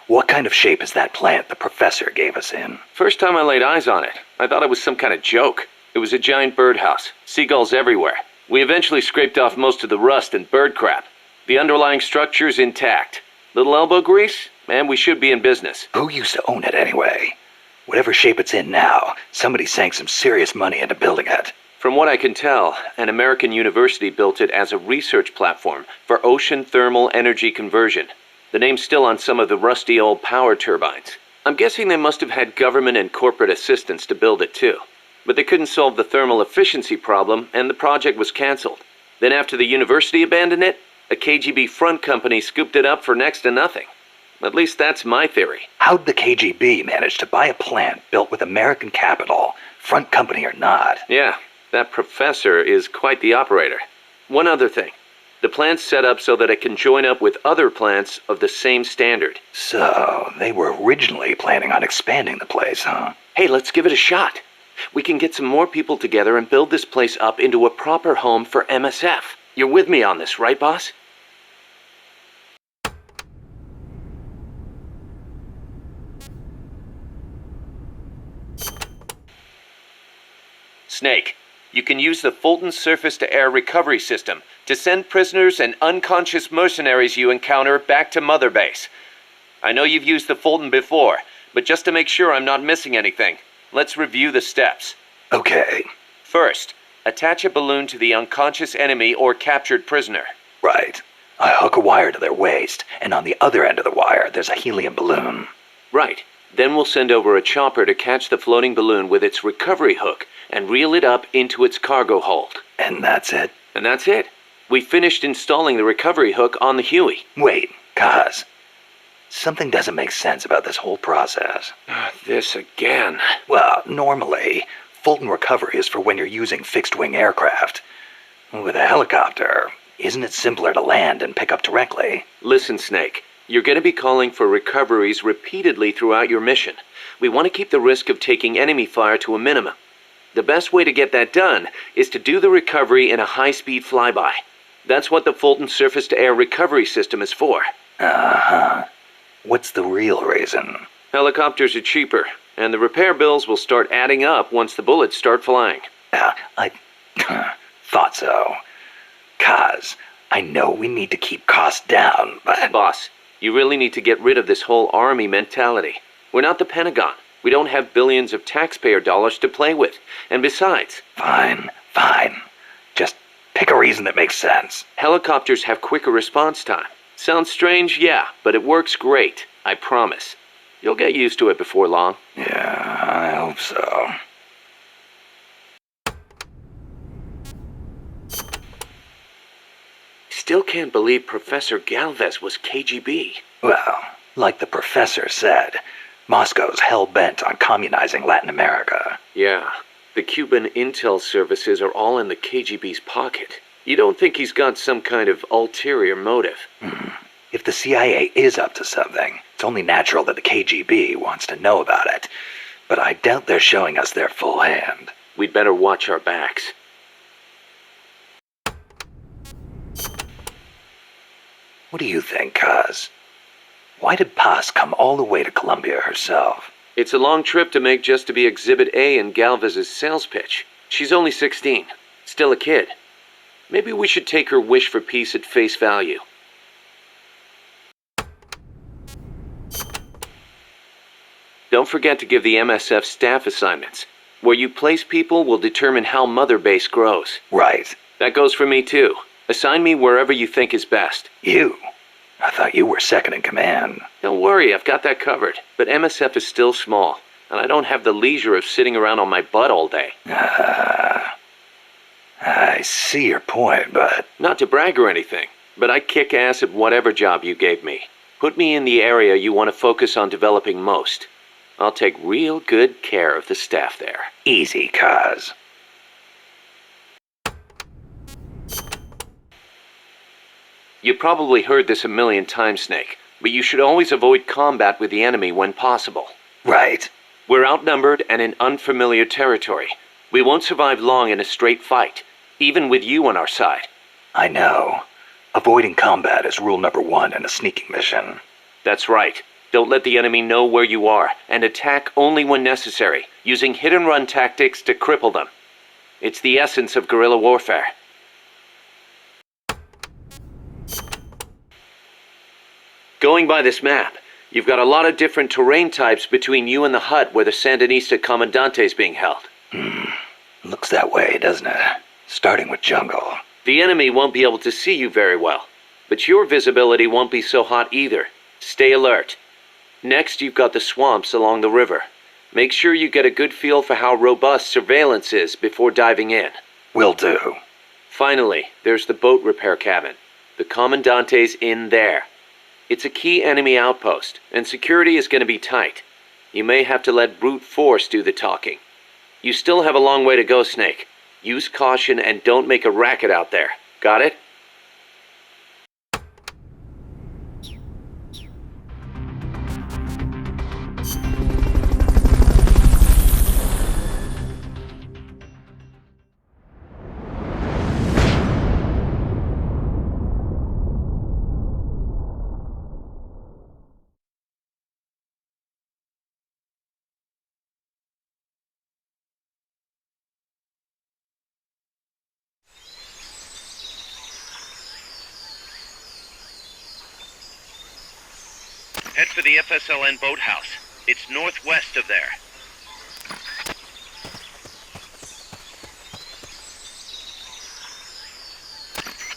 What kind of shape is that plant the professor gave us in? First time I laid eyes on it, I thought it was some kind of joke. It was a giant birdhouse, seagulls everywhere. We eventually scraped off most of the rust and bird crap. The underlying structure's intact. Little elbow grease, and we should be in business. Who used to own it anyway? Whatever shape it's in now, somebody sank some serious money into building it. From what I can tell, an American university built it as a research platform for ocean thermal energy conversion. The name's still on some of the rusty old power turbines. I'm guessing they must have had government and corporate assistance to build it too. But they couldn't solve the thermal efficiency problem, and the project was canceled. Then after the university abandoned it, a KGB front company scooped it up for next to nothing. At least that's my theory. How'd the KGB manage to buy a plant built with American capital, front company or not? Yeah, that professor is quite the operator. One other thing. The plant's set up so that it can join up with other plants of the same standard. So, they were originally planning on expanding the place, huh? Hey, let's give it a shot. We can get some more people together and build this place up into a proper home for MSF. You're with me on this, right, boss? Snake, you can use the Fulton surface-to-air recovery system to send prisoners and unconscious mercenaries you encounter back to Mother Base. I know you've used the Fulton before, but just to make sure I'm not missing anything, let's review the steps. Okay. First, attach a balloon to the unconscious enemy or captured prisoner. Right. I hook a wire to their waist, and on the other end of the wire, there's a helium balloon. Right. Then we'll send over a chopper to catch the floating balloon with its recovery hook and reel it up into its cargo hold. And that's it? And that's it. We finished installing the recovery hook on the Huey. Wait, Kaz. Something doesn't make sense about this whole process. This again. Well, normally, Fulton recovery is for when you're using fixed-wing aircraft. With a helicopter, isn't it simpler to land and pick up directly? Listen, Snake. You're going to be calling for recoveries repeatedly throughout your mission. We want to keep the risk of taking enemy fire to a minimum. The best way to get that done is to do the recovery in a high-speed flyby. That's what the Fulton surface-to-air recovery system is for. Uh-huh. What's the real reason? Helicopters are cheaper, and the repair bills will start adding up once the bullets start flying. I thought so. Kaz, I know we need to keep costs down, but... Boss, you really need to get rid of this whole army mentality. We're not the Pentagon. We don't have billions of taxpayer dollars to play with. And besides... Fine. Just pick a reason that makes sense. Helicopters have quicker response time. Sounds strange, yeah, but it works great. I promise. You'll get used to it before long. Yeah, I hope so. Still can't believe Professor Galvez was KGB. Well, like the professor said, Moscow's hell-bent on communizing Latin America. Yeah, the Cuban intel services are all in the KGB's pocket. You don't think he's got some kind of ulterior motive? If the CIA is up to something, it's only natural that the KGB wants to know about it. But I doubt they're showing us their full hand. We'd better watch our backs. What do you think, Kaz? Why did Paz come all the way to Colombia herself? It's a long trip to make just to be Exhibit A in Galvez's sales pitch. She's only 16. Still a kid. Maybe we should take her wish for peace at face value. Don't forget to give the MSF staff assignments. Where you place people will determine how Mother Base grows. Right. That goes for me too. Assign me wherever you think is best. You? I thought you were second in command. Don't worry, I've got that covered. But MSF is still small, and I don't have the leisure of sitting around on my butt all day. I see your point, but... Not to brag or anything, but I kick ass at whatever job you gave me. Put me in the area you want to focus on developing most. I'll take real good care of the staff there. Easy, Kaz. You probably heard this a million times, Snake, but you should always avoid combat with the enemy when possible. Right. We're outnumbered and in unfamiliar territory. We won't survive long in a straight fight, even with you on our side. I know. Avoiding combat is rule number 1 in a sneaking mission. That's right. Don't let the enemy know where you are, and attack only when necessary, using hit-and-run tactics to cripple them. It's the essence of guerrilla warfare. Going by this map, you've got a lot of different terrain types between you and the hut where the Sandinista Comandante is being held. Looks that way, doesn't it? Starting with jungle. The enemy won't be able to see you very well, but your visibility won't be so hot either. Stay alert. Next, you've got the swamps along the river. Make sure you get a good feel for how robust surveillance is before diving in. Will do. Finally, there's the boat repair cabin. The Commandante's in there. It's a key enemy outpost, and security is going to be tight. You may have to let brute force do the talking. You still have a long way to go, Snake. Use caution and don't make a racket out there. Got it? Head for the FSLN boathouse. It's northwest of there.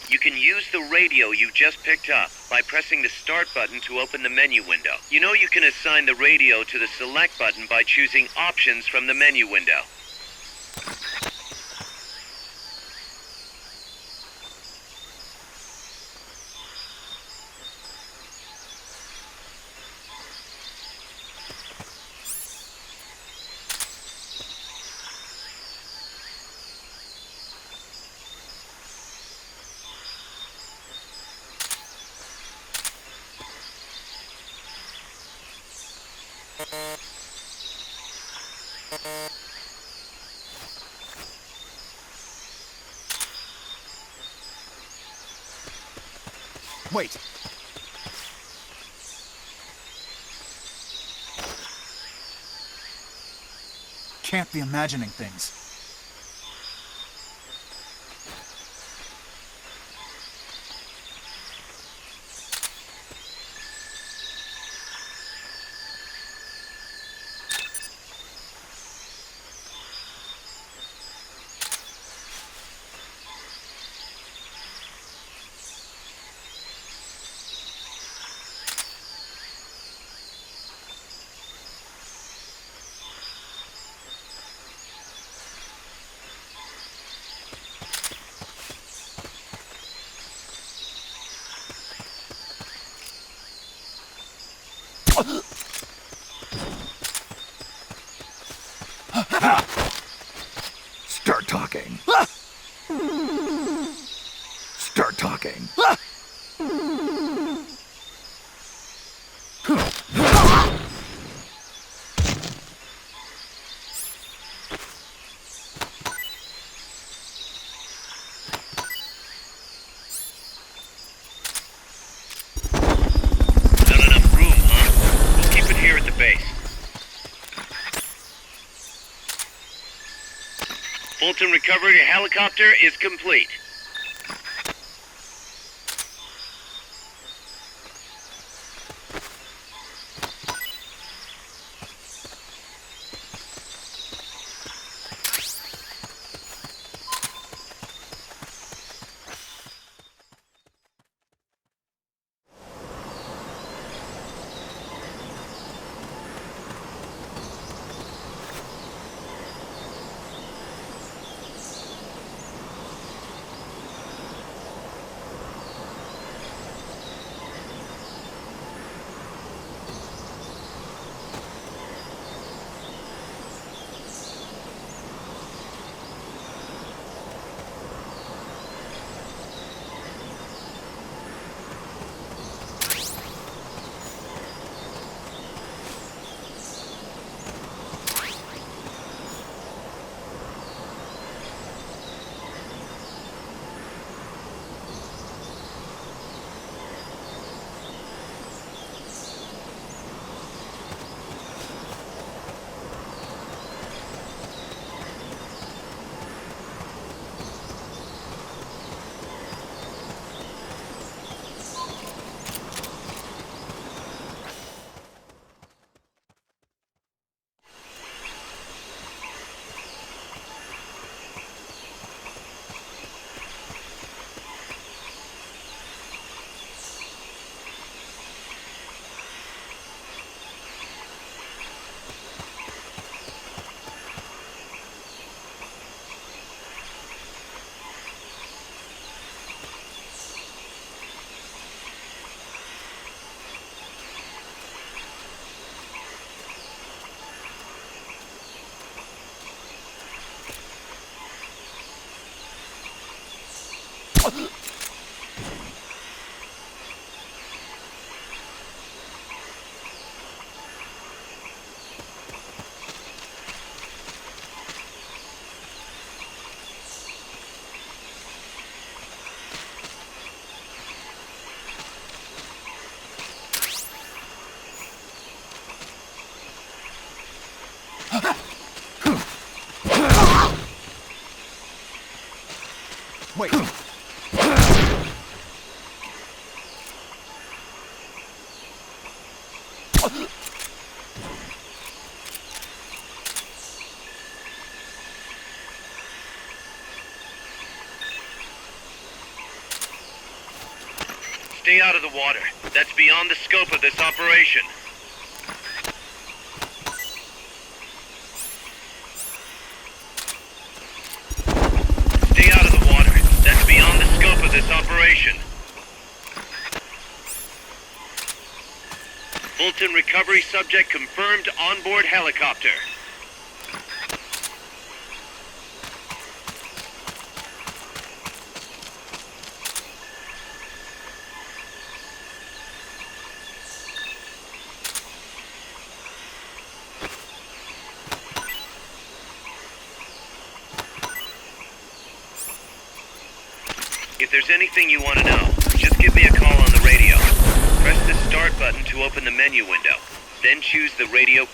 You can use the radio you just picked up by pressing the start button to open the menu window. You know you can assign the radio to the select button by choosing options from the menu window. Wait. Can't be imagining things. Start talking. Start talking. Not enough room, huh? We'll keep it here at the base. Fulton recovery helicopter is complete. Wait. Stay out of the water. That's beyond the scope of this operation. Stay out of the water. That's beyond the scope of this operation. Fulton recovery subject confirmed onboard helicopter. If there's anything you want to know, just give me a call on the radio. Press the start button to open the menu window. Then choose the radio.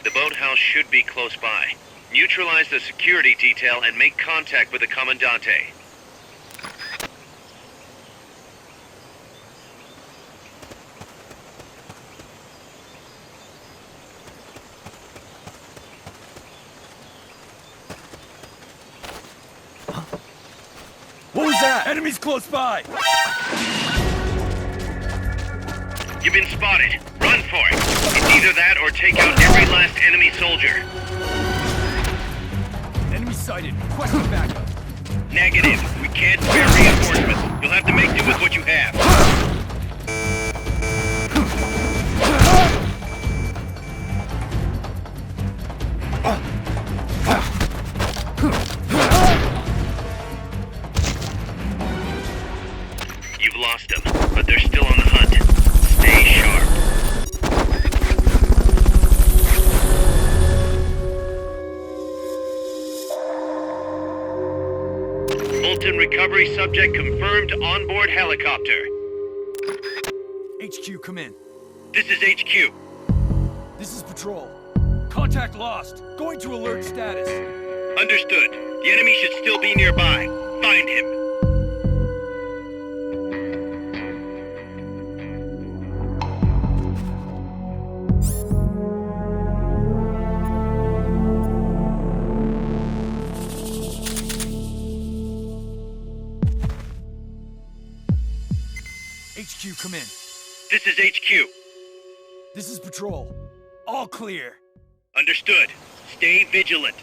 The boathouse should be close by. Neutralize the security detail and make contact with the Commandante. What was that? Enemies close by! You've been spotted. Run for it. It's either that or take out every last enemy soldier. Enemy sighted. Requesting backup. Negative. We can't spare reinforcements. You'll have to make do with what you have. You've lost them, but they're still on the hunt. Stay sharp. Fulton recovery subject confirmed onboard helicopter. HQ, come in. This is HQ. This is Patrol. Contact lost. Going to alert status. Understood. The enemy should still be nearby. Find him. HQ, come in. This is HQ. This is Patrol. All clear. Understood. Stay vigilant.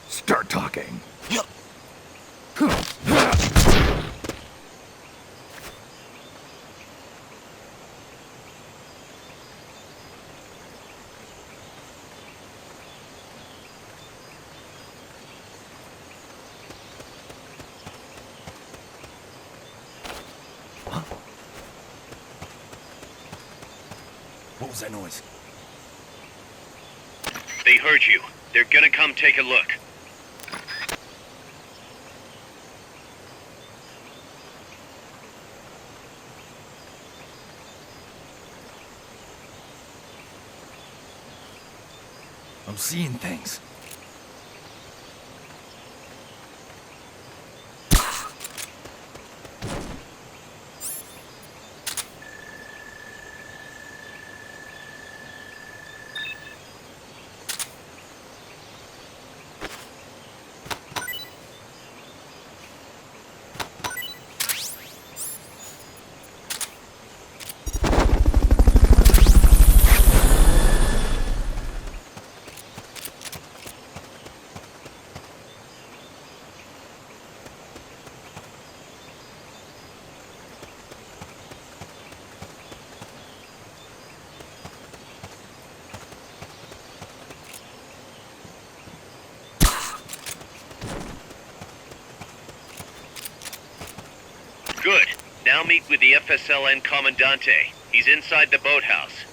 Start talking. What was that noise? They heard you. They're gonna come take a look. I'm seeing things. meet with the FSLN Commandante. He's inside the boathouse.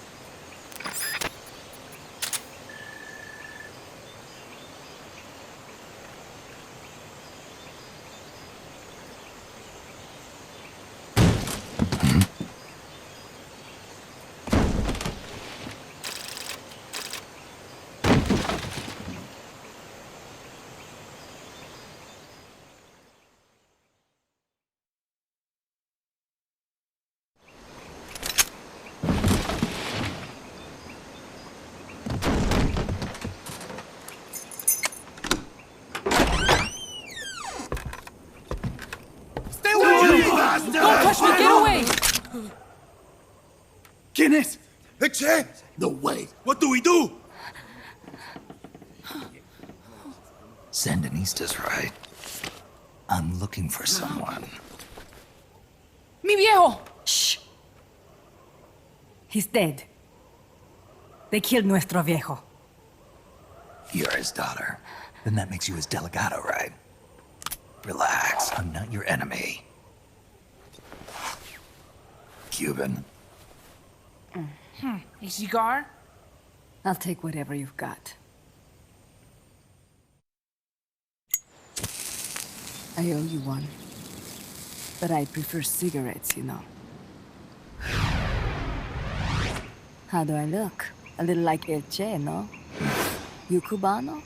Don't touch me! Get away! ¿Quién es? Che! No way. What do we do? Sandinista's right. I'm looking for someone. Mi viejo! Shh. He's dead. They killed nuestro viejo. You're his daughter. Then that makes you his delegado, right? Relax, I'm not your enemy. Cuban. A cigar? I'll take whatever you've got. I owe you one. But I prefer cigarettes, you know. How do I look? A little like El Che, no? You Cubano?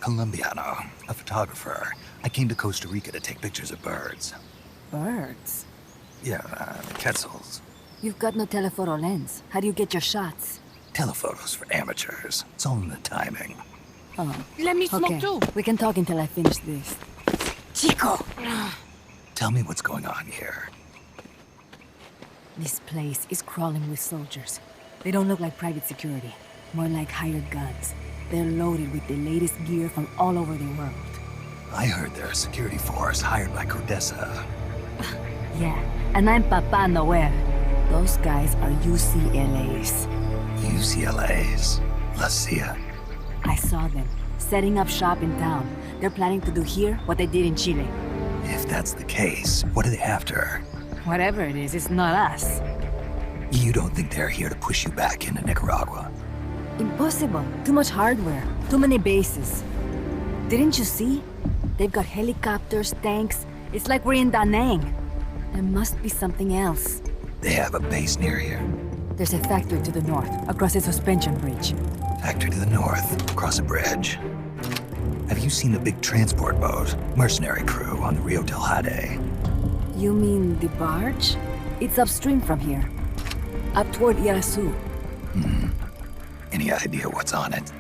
Colombiano, a photographer. I came to Costa Rica to take pictures of birds. Birds? Yeah, quetzals. You've got no telephoto lens. How do you get your shots? Telephotos for amateurs. It's all in the timing. Oh. Let me smoke Okay, too. we can talk until I finish this. Chico! Tell me what's going on here. This place is crawling with soldiers. They don't look like private security, more like hired guns. They're loaded with the latest gear from all over the world. I heard they're a security force hired by Codesa. Yeah, and I'm Papa Noel. Those guys are UCLA's. UCLA's? La CIA? I saw them, setting up shop in town. They're planning to do here what they did in Chile. If that's the case, what are they after? Whatever it is, it's not us. You don't think they're here to push you back into Nicaragua? Impossible. Too much hardware. Too many bases. Didn't you see? They've got helicopters, tanks. It's like we're in Da Nang. There must be something else. They have a base near here. There's a factory to the north, across a suspension bridge. Factory to the north, across a bridge. Have you seen the big transport boat, mercenary crew on the Rio del Jade? You mean the barge? It's upstream from here. Up toward Irasu. Any idea what's on it?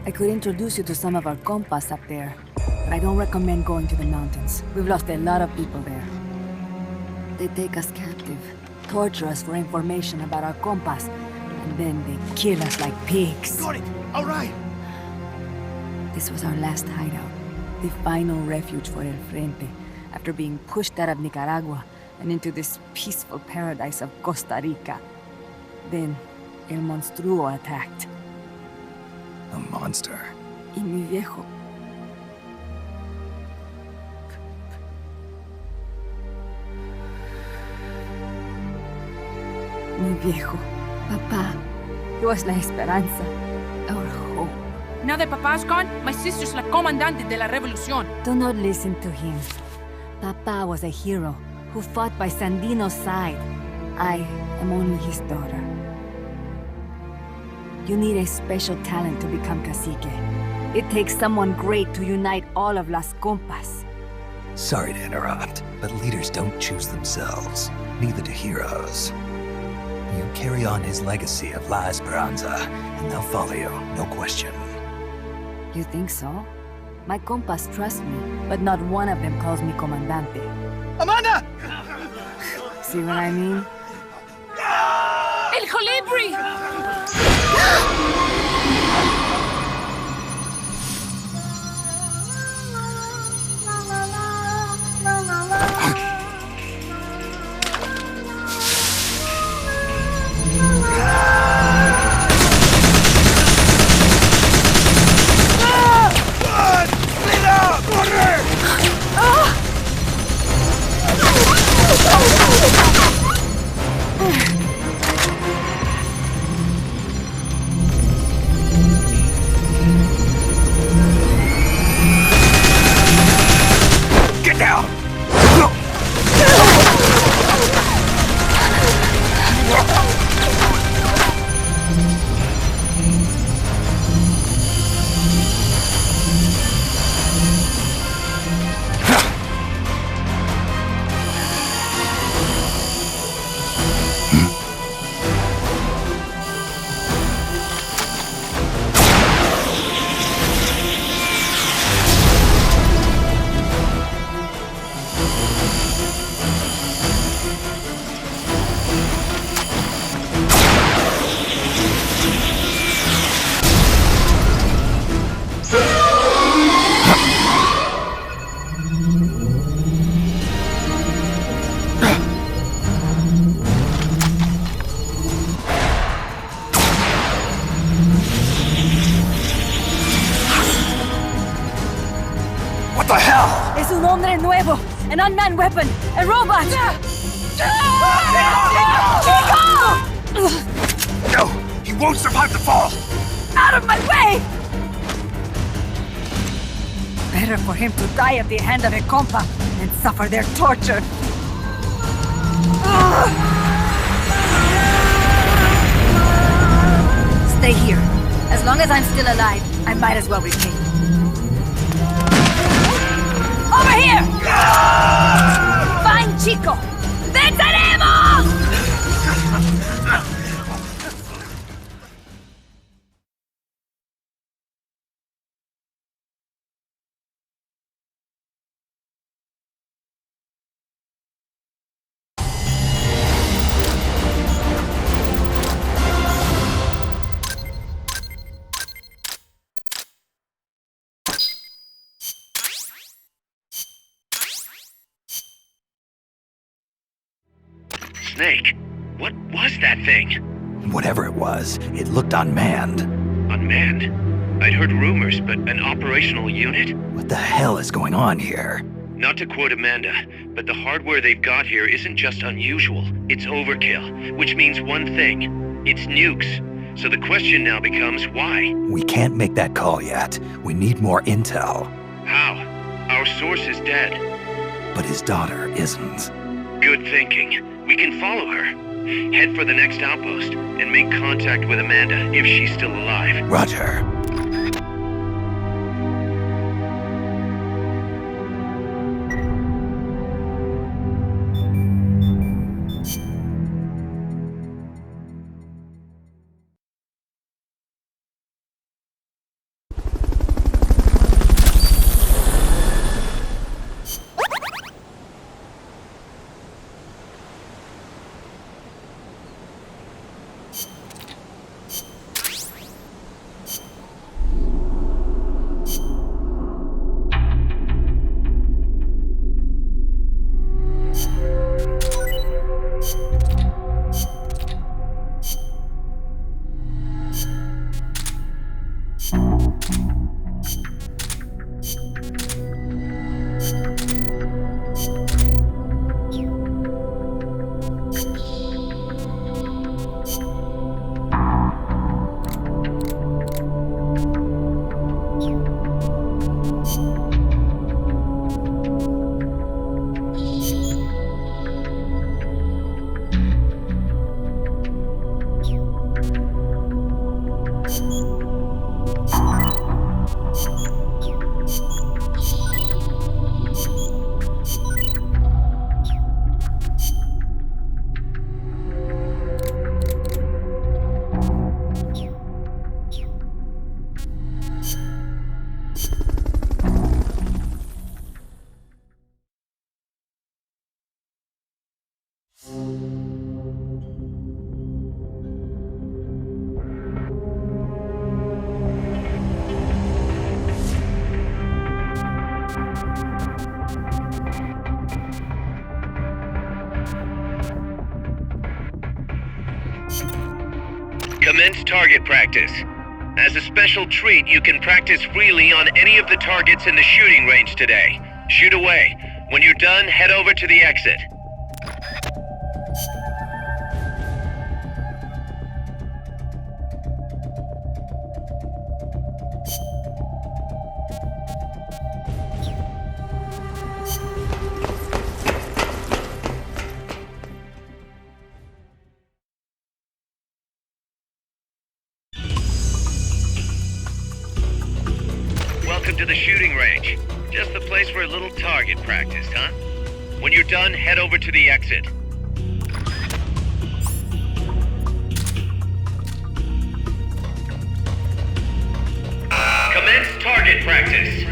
I could introduce you to some of our compas up there, but I don't recommend going to the mountains. We've lost a lot of people there. They take us captive, torture us for information about our compas, and then they kill us like pigs. Got it. All right. This was our last hideout, the final refuge for El Frente, after being pushed out of Nicaragua and into this peaceful paradise of Costa Rica. Then, El Monstruo attacked. A monster. Y mi viejo. Mi viejo. Papá. He was la esperanza. Our hope. Now that Papa's gone, my sister's la comandante de la revolución. Do not listen to him. Papa was a hero who fought by Sandino's side. I am only his daughter. You need a special talent to become cacique. It takes someone great to unite all of Las Compas. Sorry to interrupt, but leaders don't choose themselves. Neither do heroes. You carry on his legacy of La Esperanza, and they'll follow you, no question. You think so? My compas trust me, but not one of them calls me Comandante. Amanda! See what I mean? El Colibri! ¡Corre! Es un hombre nuevo, an unmanned weapon, a robot! Chico! No! He won't survive the fall! Out of my way! Better for him to die at the hand of a compa than suffer their torture. Stay here. As long as I'm still alive, I might as well repay. Over here! Find Chico! ¡Venceremos! Snake, what was that thing? Whatever it was, it looked unmanned. Unmanned? I'd heard rumors, but an operational unit? What the hell is going on here? Not to quote Amanda, but the hardware they've got here isn't just unusual, it's overkill, which means one thing, it's nukes. So the question now becomes why? We can't make that call yet. We need more intel. How? Our source is dead. But his daughter isn't. Good thinking. We can follow her. Head for the next outpost and make contact with Amanda if she's still alive. Roger. Commence target practice. As a special treat, you can practice freely on any of the targets in the shooting range today. Shoot away. When you're done, head over to the exit. Welcome to the shooting range. Just the place for a little target practice, huh? When you're done, head over to the exit. Commence target practice.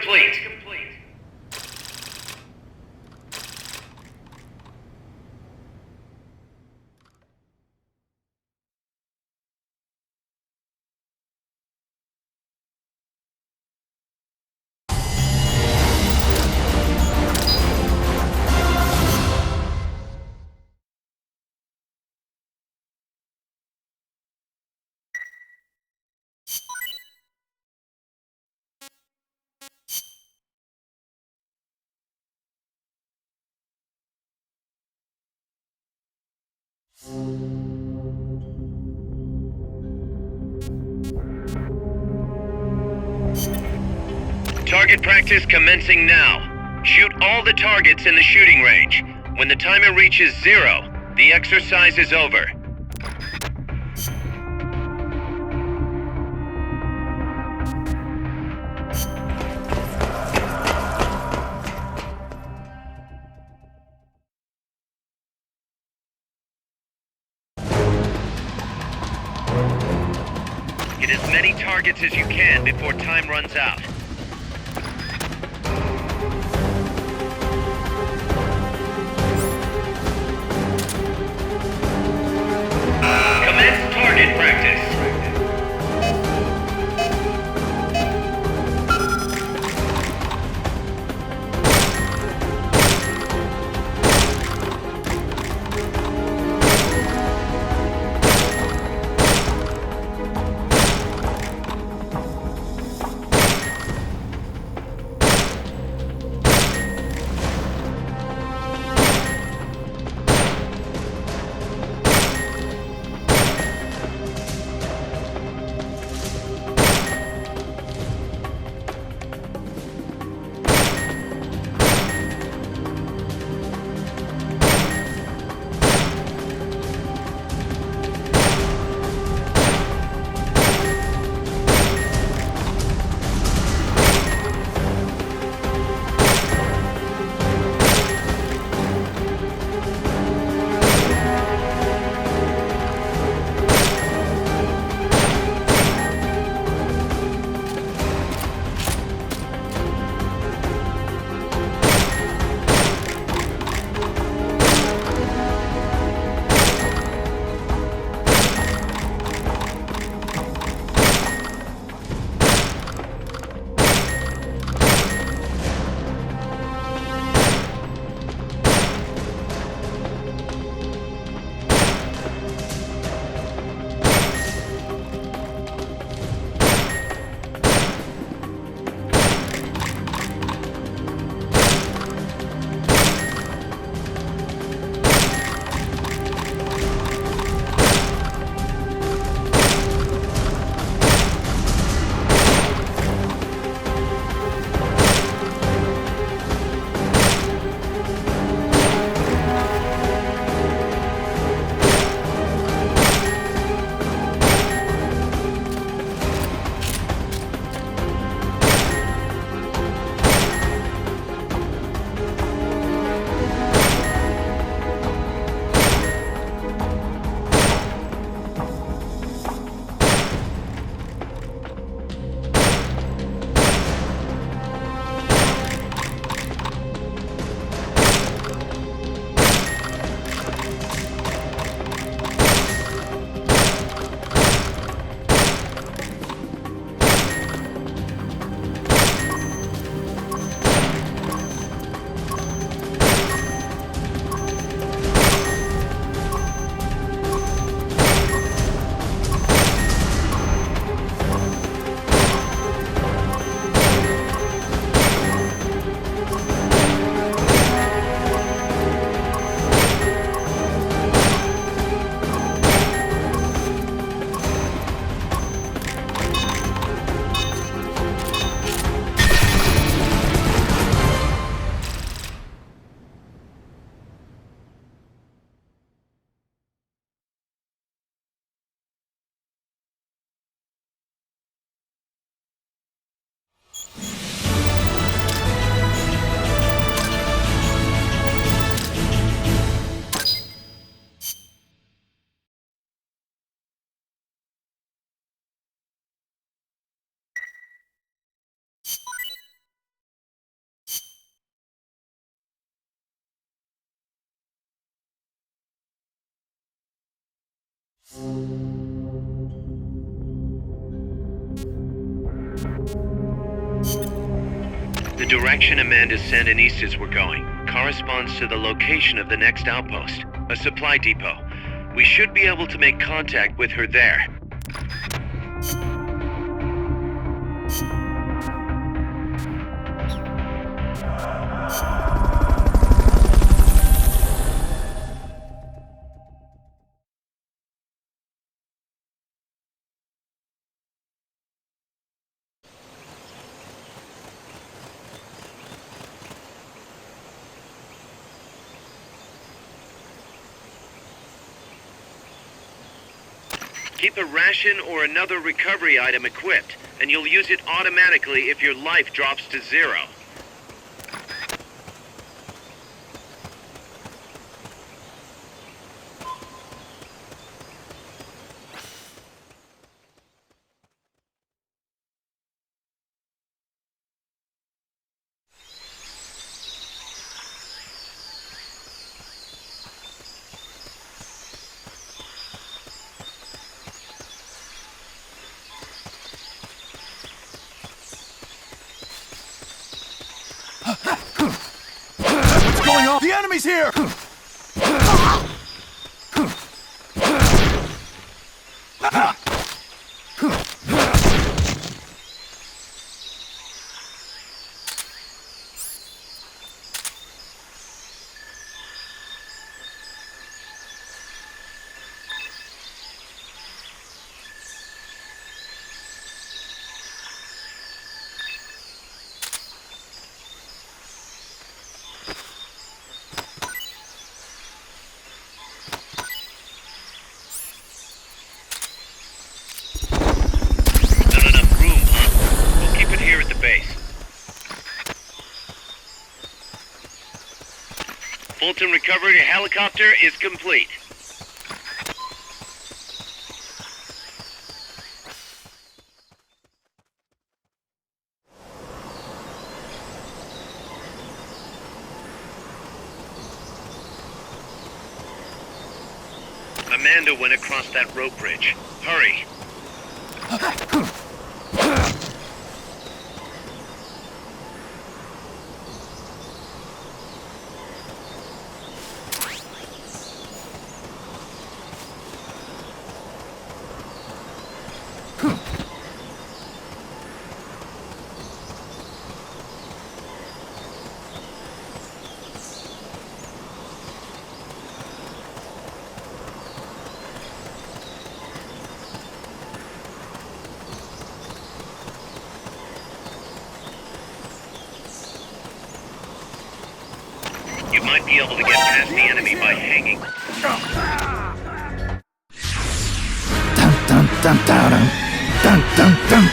complete. Target practice commencing now. Shoot all the targets in the shooting range. When the timer reaches 0, the exercise is over. Get as many targets as you can before time runs out. Commence target practice. The direction Amanda's Sandinistas were going corresponds to the location of the next outpost, a supply depot. We should be able to make contact with her there. Keep a ration or another recovery item equipped, and you'll use it automatically if your life drops to 0. What's going on? The enemy's here! Fulton recovery helicopter is complete. Amanda went across that rope bridge. Hurry. You might be able to get past the enemy by hanging. Dun dun dun dun dun dun dun.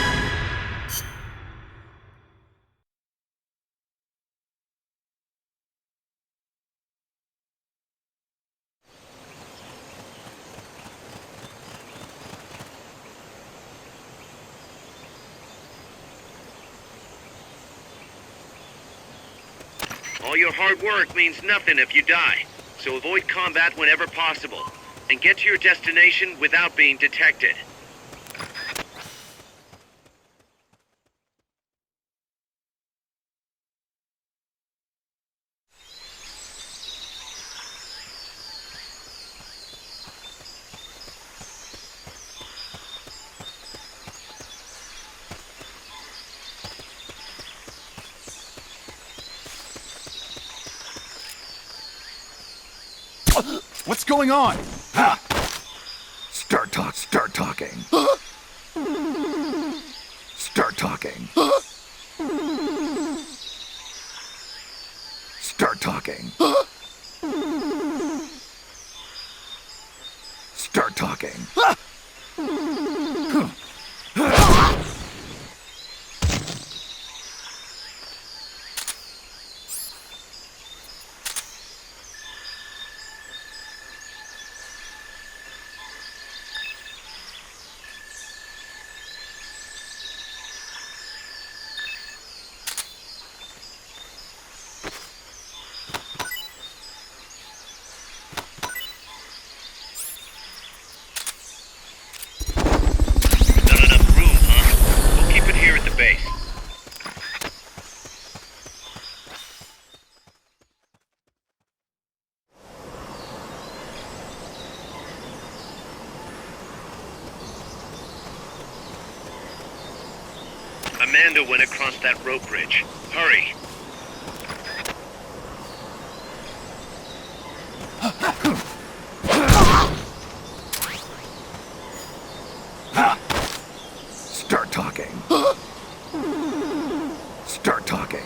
All your hard work means nothing if you die, so avoid combat whenever possible, and get to your destination without being detected. What's going on? Ha! Start talking. Start talking. Start talking. Start talking. Amanda went across that rope bridge. Hurry. Start talking. Start talking.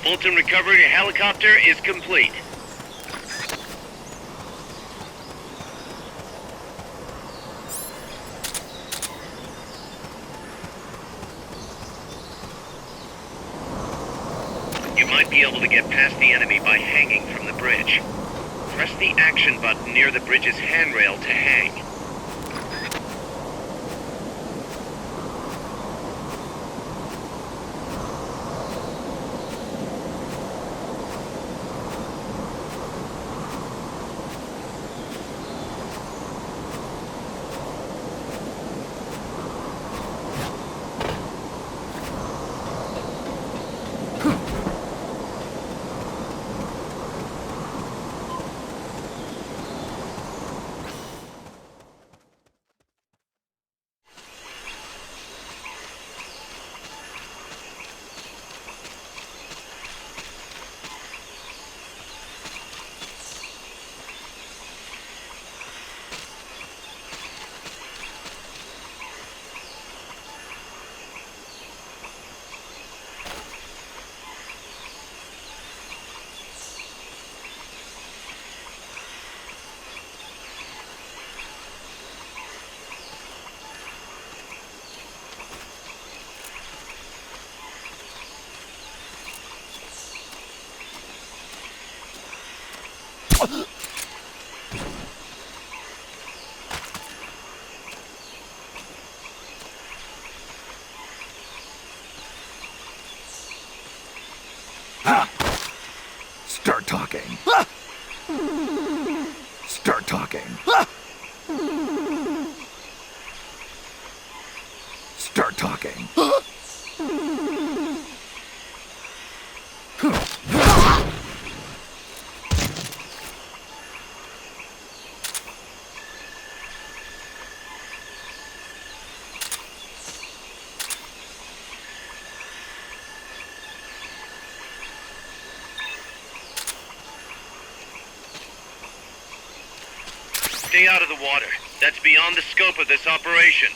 Fulton recovery helicopter is complete. You might be able to get past the enemy by hanging from the bridge. Press the action button near the bridge's handrail to hang. Start talking. Start talking. Start talking. Stay out of the water. That's beyond the scope of this operation.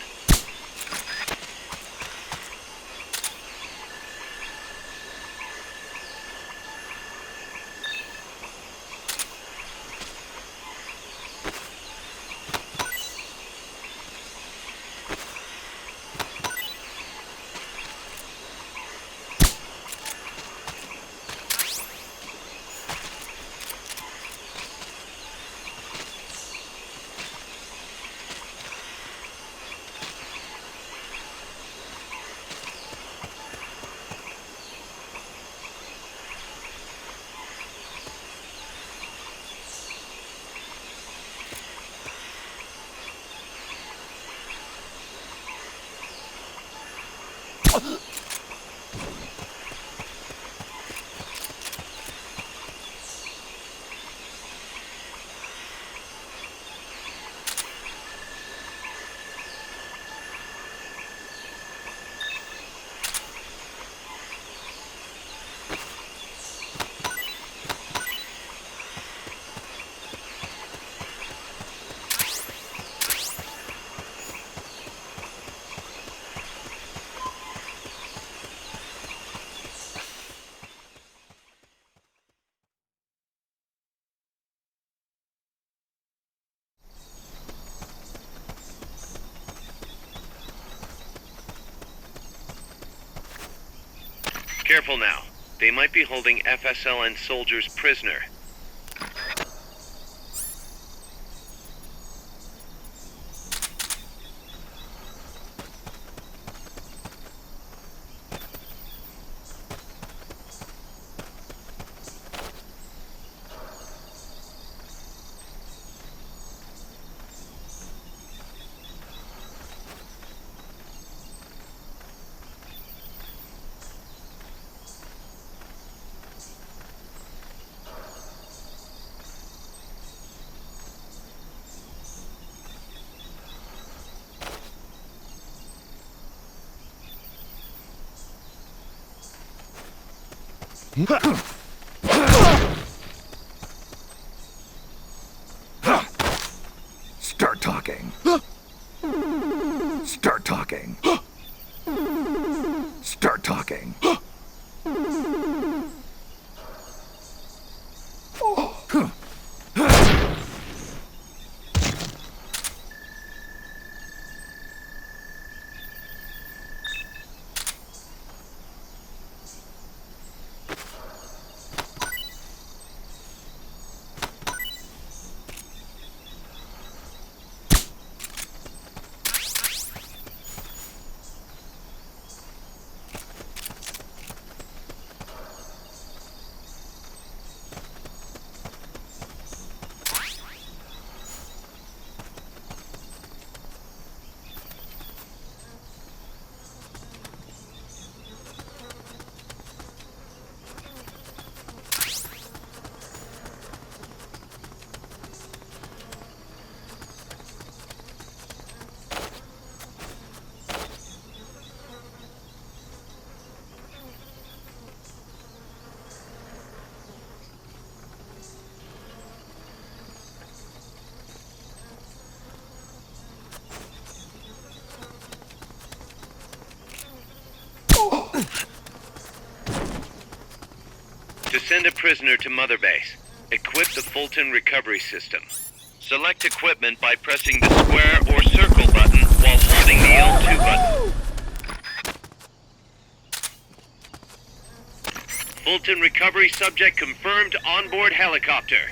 Careful now. They might be holding FSLN soldiers prisoner. Start talking. Start talking. Start talking. To send a prisoner to Mother Base, equip the Fulton recovery system. Select equipment by pressing the square or circle button while holding the L2 button. Fulton recovery subject confirmed onboard helicopter.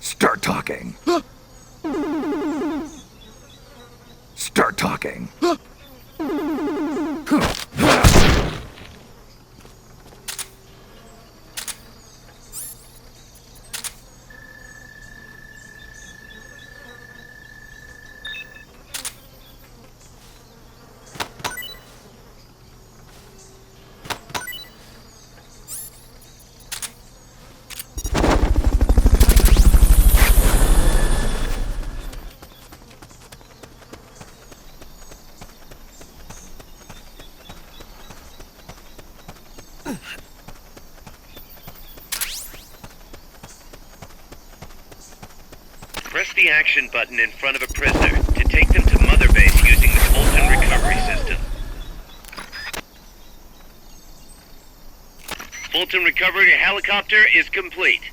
Start talking. Start talking. Press the action button in front of a prisoner to take them to Mother Base using the Fulton recovery system. Fulton recovery helicopter is complete.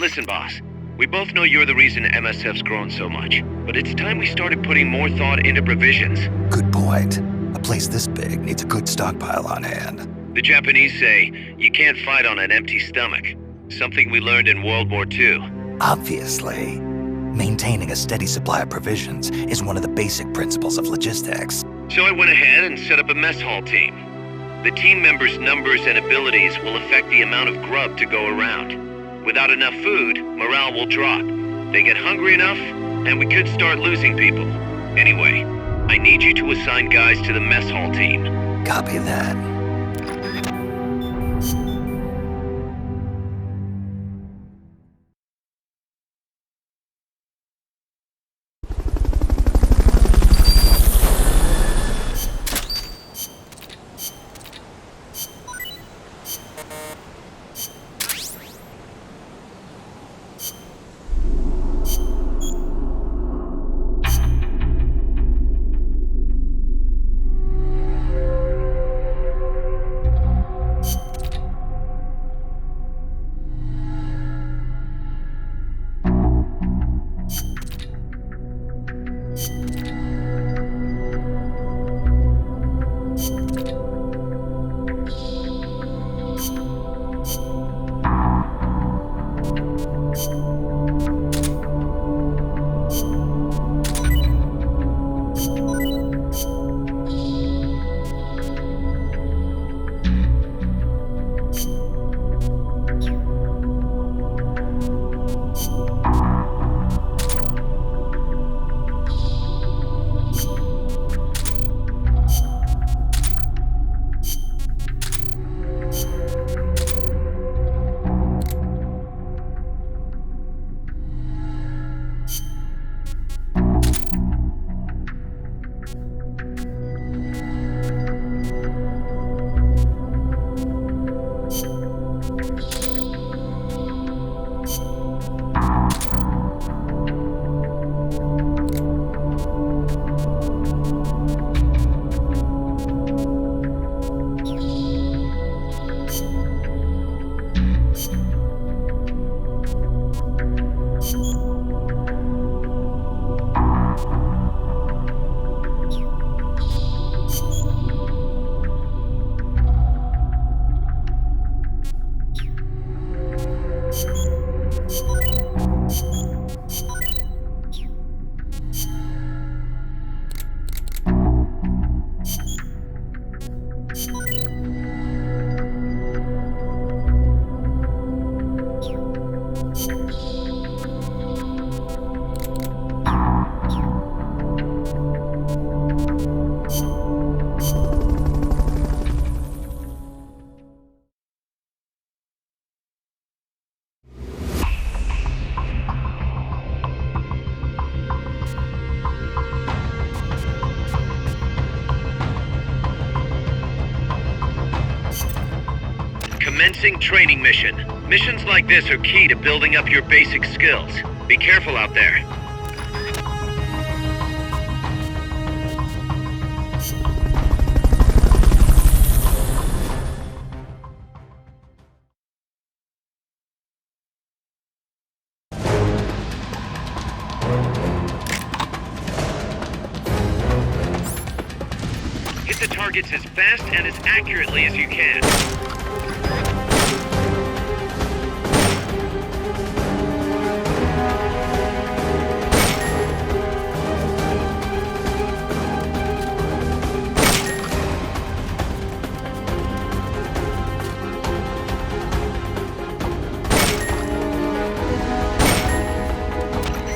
Listen, boss. We both know you're the reason MSF's grown so much, but it's time we started putting more thought into provisions. Good point. A place this big needs a good stockpile on hand. The Japanese say, you can't fight on an empty stomach. Something we learned in World War II. Obviously. Maintaining a steady supply of provisions is one of the basic principles of logistics. So I went ahead and set up a mess hall team. The team members' numbers and abilities will affect the amount of grub to go around. Without enough food, morale will drop. They get hungry enough, and we could start losing people. Anyway, I need you to assign guys to the mess hall team. Copy that. Commencing training mission. Missions like this are key to building up your basic skills. Be careful out there. Hit the targets as fast and as accurately as you can.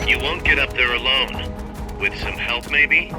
You won't get up there alone. With some help, maybe?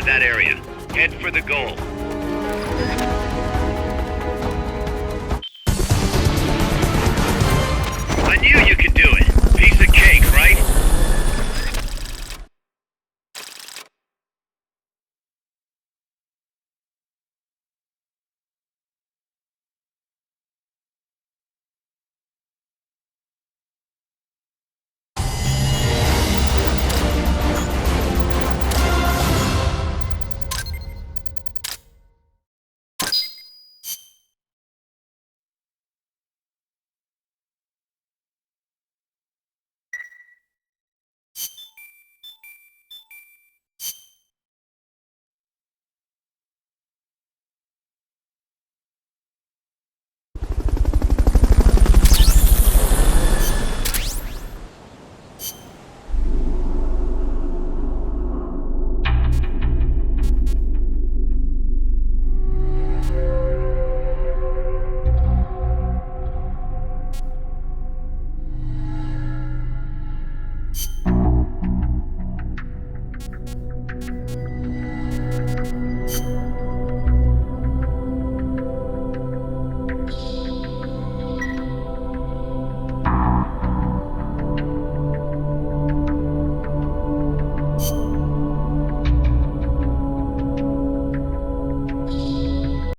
with that area. Head for the goal.